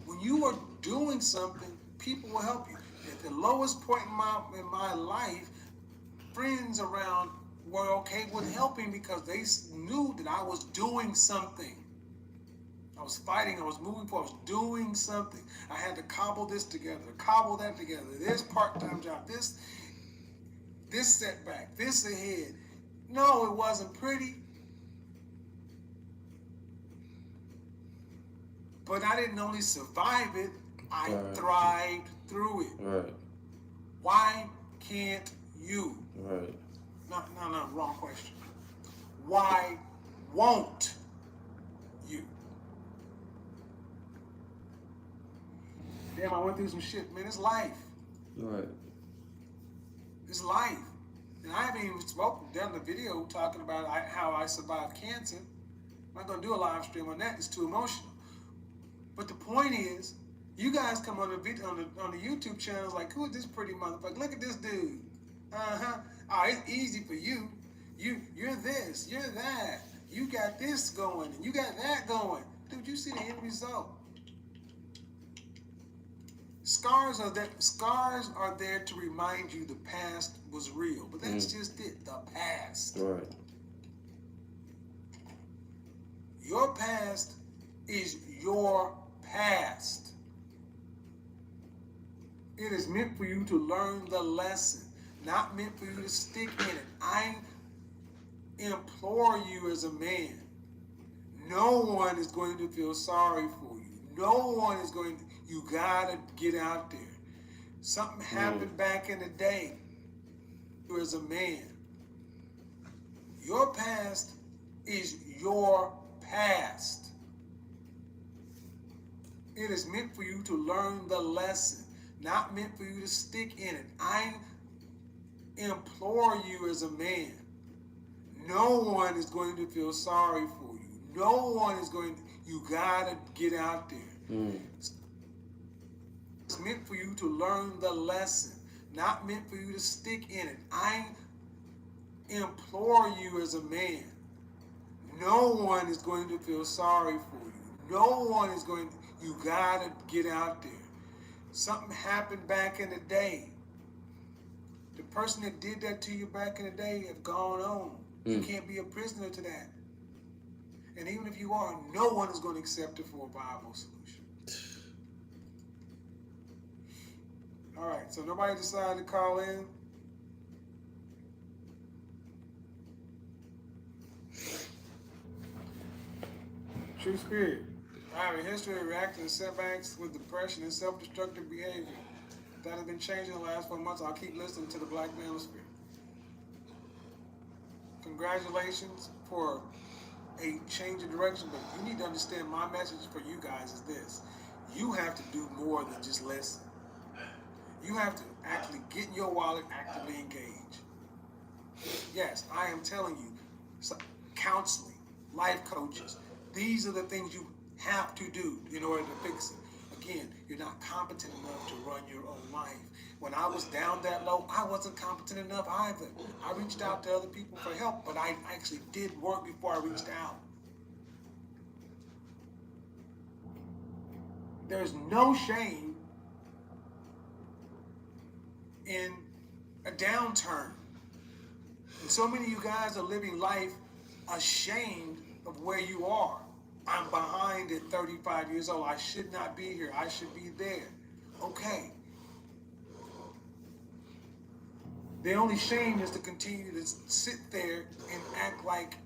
When you are doing something, people will help you. At the lowest point in my life, friends around were okay with helping because they knew that I was doing something. I was fighting, I was moving forward, I was doing something. I had to cobble this together, cobble that together, this part-time job, this setback, this ahead. No, it wasn't pretty. But I didn't only survive it, I thrived through it. Right. Why can't you? Right. No, wrong question. Why won't you? damn, I went through some shit. Man, it's life. Right. It's life. And I haven't even done the video talking about how I survived cancer. I'm not gonna do a live stream on that. It's too emotional. But the point is, you guys come on the video on the YouTube channels like, who is this pretty motherfucker? Look at this dude. Oh, it's easy for you. You're this, you're that. You got this going, and you got that going. Dude, you see the end result. Scars are there to remind you the past was real, but that's just it, the past. Right. Your past is your past. It is meant for you to learn the lesson, not meant for you to stick in it. I implore you as a man, no one is going to feel sorry for you. No one is going to, you gotta get out there. Something happened back in the day. You as a man. Your past is your past. It is meant for you to learn the lesson, not meant for you to stick in it. I implore you as a man, no one is going to feel sorry for you. No one is going to, you gotta get out there. It's meant for you to learn the lesson, not meant for you to stick in it. I implore you as a man, no one is going to feel sorry for you. No one is going to, you gotta get out there. Something happened back in the day. The person that did that to you back in the day have gone on. You can't be a prisoner to that. And even if you are, no one is going to accept it for a viable solution. All right, so nobody decided to call in. True Spirit. I have a history of reacting to setbacks with depression and self-destructive behavior. That has been changing in the last 4 months. I'll keep listening to the Black Manosphere. Congratulations for a change of direction, but you need to understand my message for you guys is this. You have to do more than just listen. You have to actually get in your wallet, actively engage. Yes, I am telling you, counseling, life coaches, these are the things you have to do in order to fix it. Again, you're not competent enough to run your own life. When I was down that low, I wasn't competent enough either. I reached out to other people for help, but I actually did work before I reached out. There's no shame in a downturn. And so many of you guys are living life ashamed of where you are. I'm behind at 35 years old. I should not be here. I should be there. Okay. The only shame is to continue to sit there and act like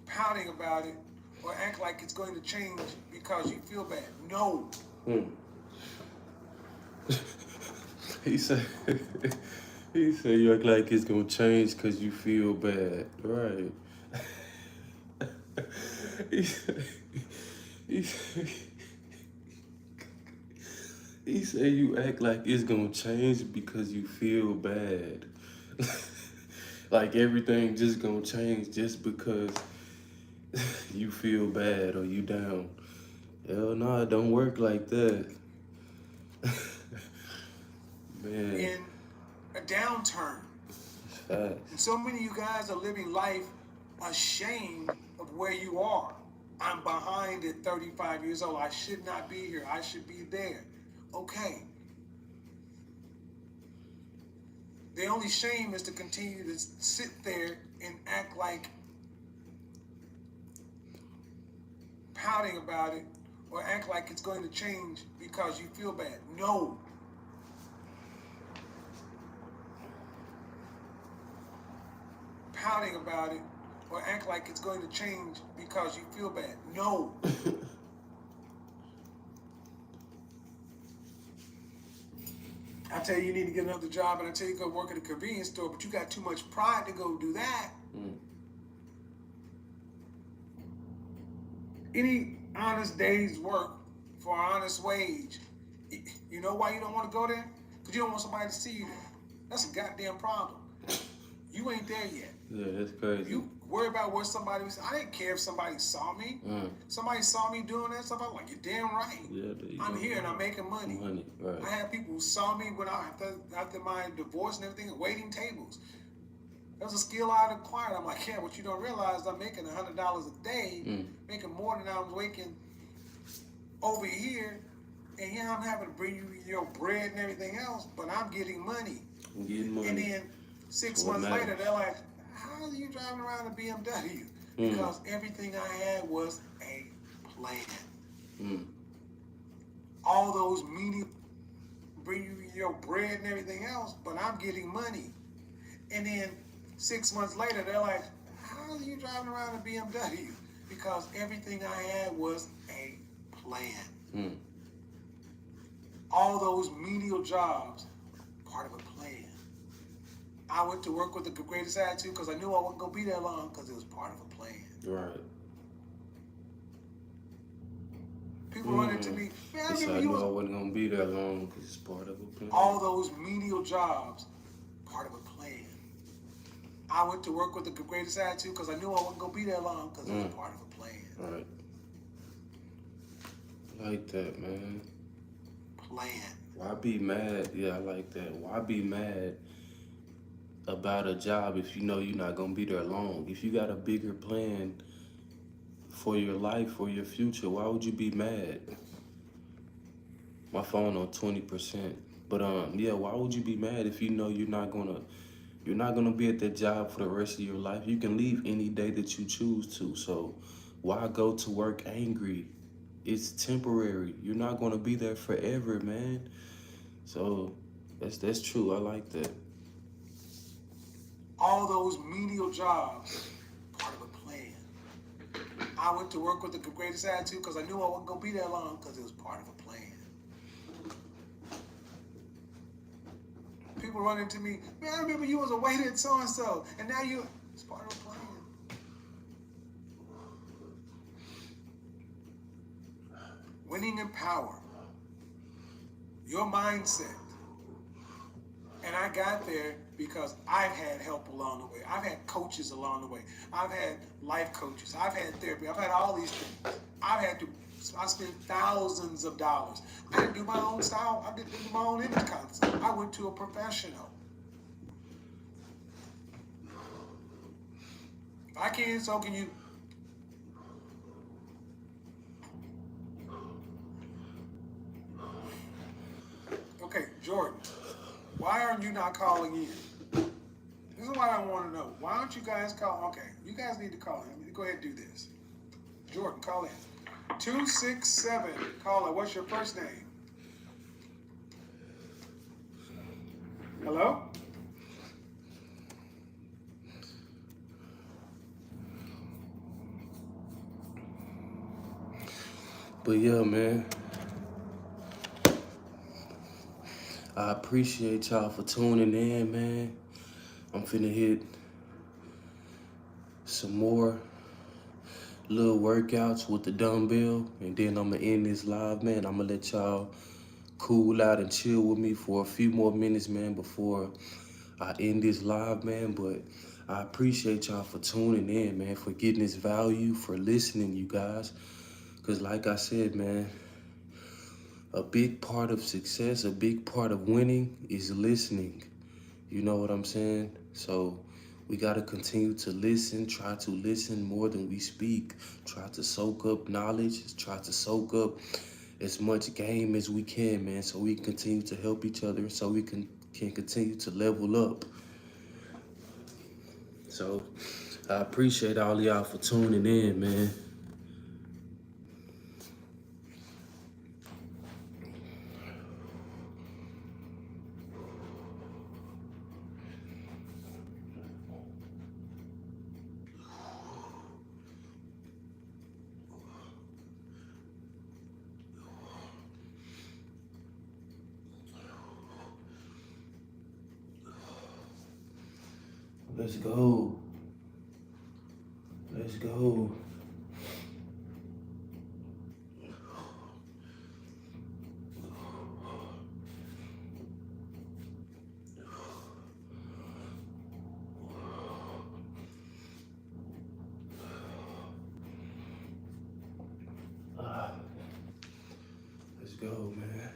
pouting about it or act like it's going to change because you feel bad. No. He said you act like it's gonna change because you feel bad. Right. He said you act like it's gonna change because you feel bad. Like everything just gonna change just because you feel bad or you down. Hell no, it don't work like that. Man. In a downturn. And so many of you guys are living life ashamed of where you are. I'm behind at 35 years old. I should not be here. I should be there. Okay. The only shame is to continue to sit there and act like pouting about it or act like it's going to change because you feel bad. No. Pouting about it or act like it's going to change because you feel bad. No. I tell you need to get another job, and I tell you go work at a convenience store, but you got too much pride to go do that. Any honest day's work for an honest wage. You know why you don't want to go there? Because you don't want somebody to see you there. That's a goddamn problem. You ain't there yet. Yeah, that's crazy. You worry about what somebody was. I didn't care if somebody saw me. Somebody saw me doing that stuff. I'm like, you're damn right. Yeah, there you I'm go. here and I'm making money. Money, right. I had people who saw me when after my divorce and everything, waiting tables. That was a skill I had acquired. I'm like, yeah, what you don't realize, I'm making $100 a day, making more than I was making over here. And yeah, I'm having to bring you your bread and everything else, but I'm getting money. I'm getting money. And then 6 months later, they're like, how are you driving around a BMW? Because everything I had was a plan. All those media bring you your bread and everything else, but I'm getting money. And then 6 months later, they're like, how are you driving around a BMW? Because everything I had was a plan. All those menial jobs, part of a plan. I went to work with the greatest attitude because I knew I wasn't going to be there long because it was part of a plan. Right. People run into me, man, I Yes, I remember you knew I was wasn't gonna be that long because it's part of a plan. all those menial jobs, part of a plan. I went to work with the greatest attitude because I knew I wasn't going to be there long because it was part of a plan. Right. I like that, man. Plan. Why be mad? Yeah, I like that. Why be mad about a job if you know you're not gonna be there long? If you got a bigger plan for your life or your future, why would you be mad? My phone on 20%. But yeah, why would you be mad if you know you're not gonna be at that job for the rest of your life? You can leave any day that you choose to. So why go to work angry? It's temporary. You're not gonna be there forever, man. So that's true. I like that. All those menial jobs, part of a plan. I went to work with the greatest attitude because I knew I wasn't going to be there long because it was part of a plan. People run into me, man, I remember you was a waiter at so-and-so, and now it's part of a plan. Winning in power. Your mindset. And I got there because I've had help along the way. I've had coaches along the way. I've had life coaches. I've had therapy. I've had all these things. I spent thousands of dollars. I didn't do my own style. I didn't do my own image concept. I went to a professional. If I can, so can you. Okay, Jordan, why are you not calling in? This is what I want to know. Why don't you guys call? Okay, you guys need to call in. Go ahead and do this. Jordan, call in. 267. Caller, what's your first name? Hello? But yeah, man. I appreciate y'all for tuning in, man. I'm finna hit some more little workouts with the dumbbell, and then I'm gonna end this live, man. I'm gonna let y'all cool out and chill with me for a few more minutes, man, before I end this live, man. But I appreciate y'all for tuning in, man, for getting this value, for listening, you guys. Because like I said, man, a big part of success, a big part of winning is listening. You know what I'm saying? So we got to continue to listen, try to listen more than we speak, try to soak up knowledge, try to soak up as much game as we can, man, so we can continue to help each other, so we can continue to level up. So I appreciate all of y'all for tuning in, man. Let's go. Let's go. go, man.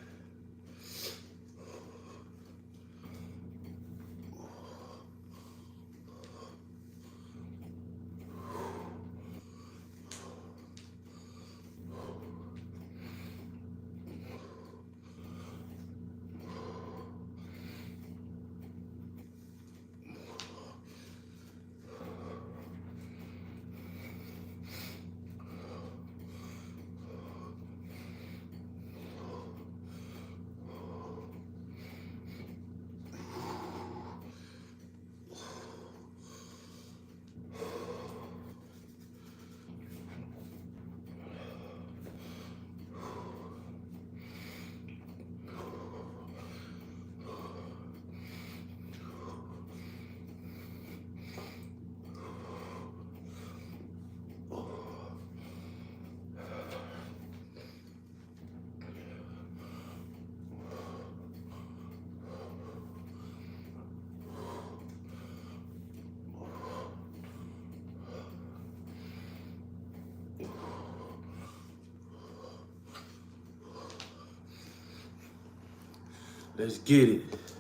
Let's get it.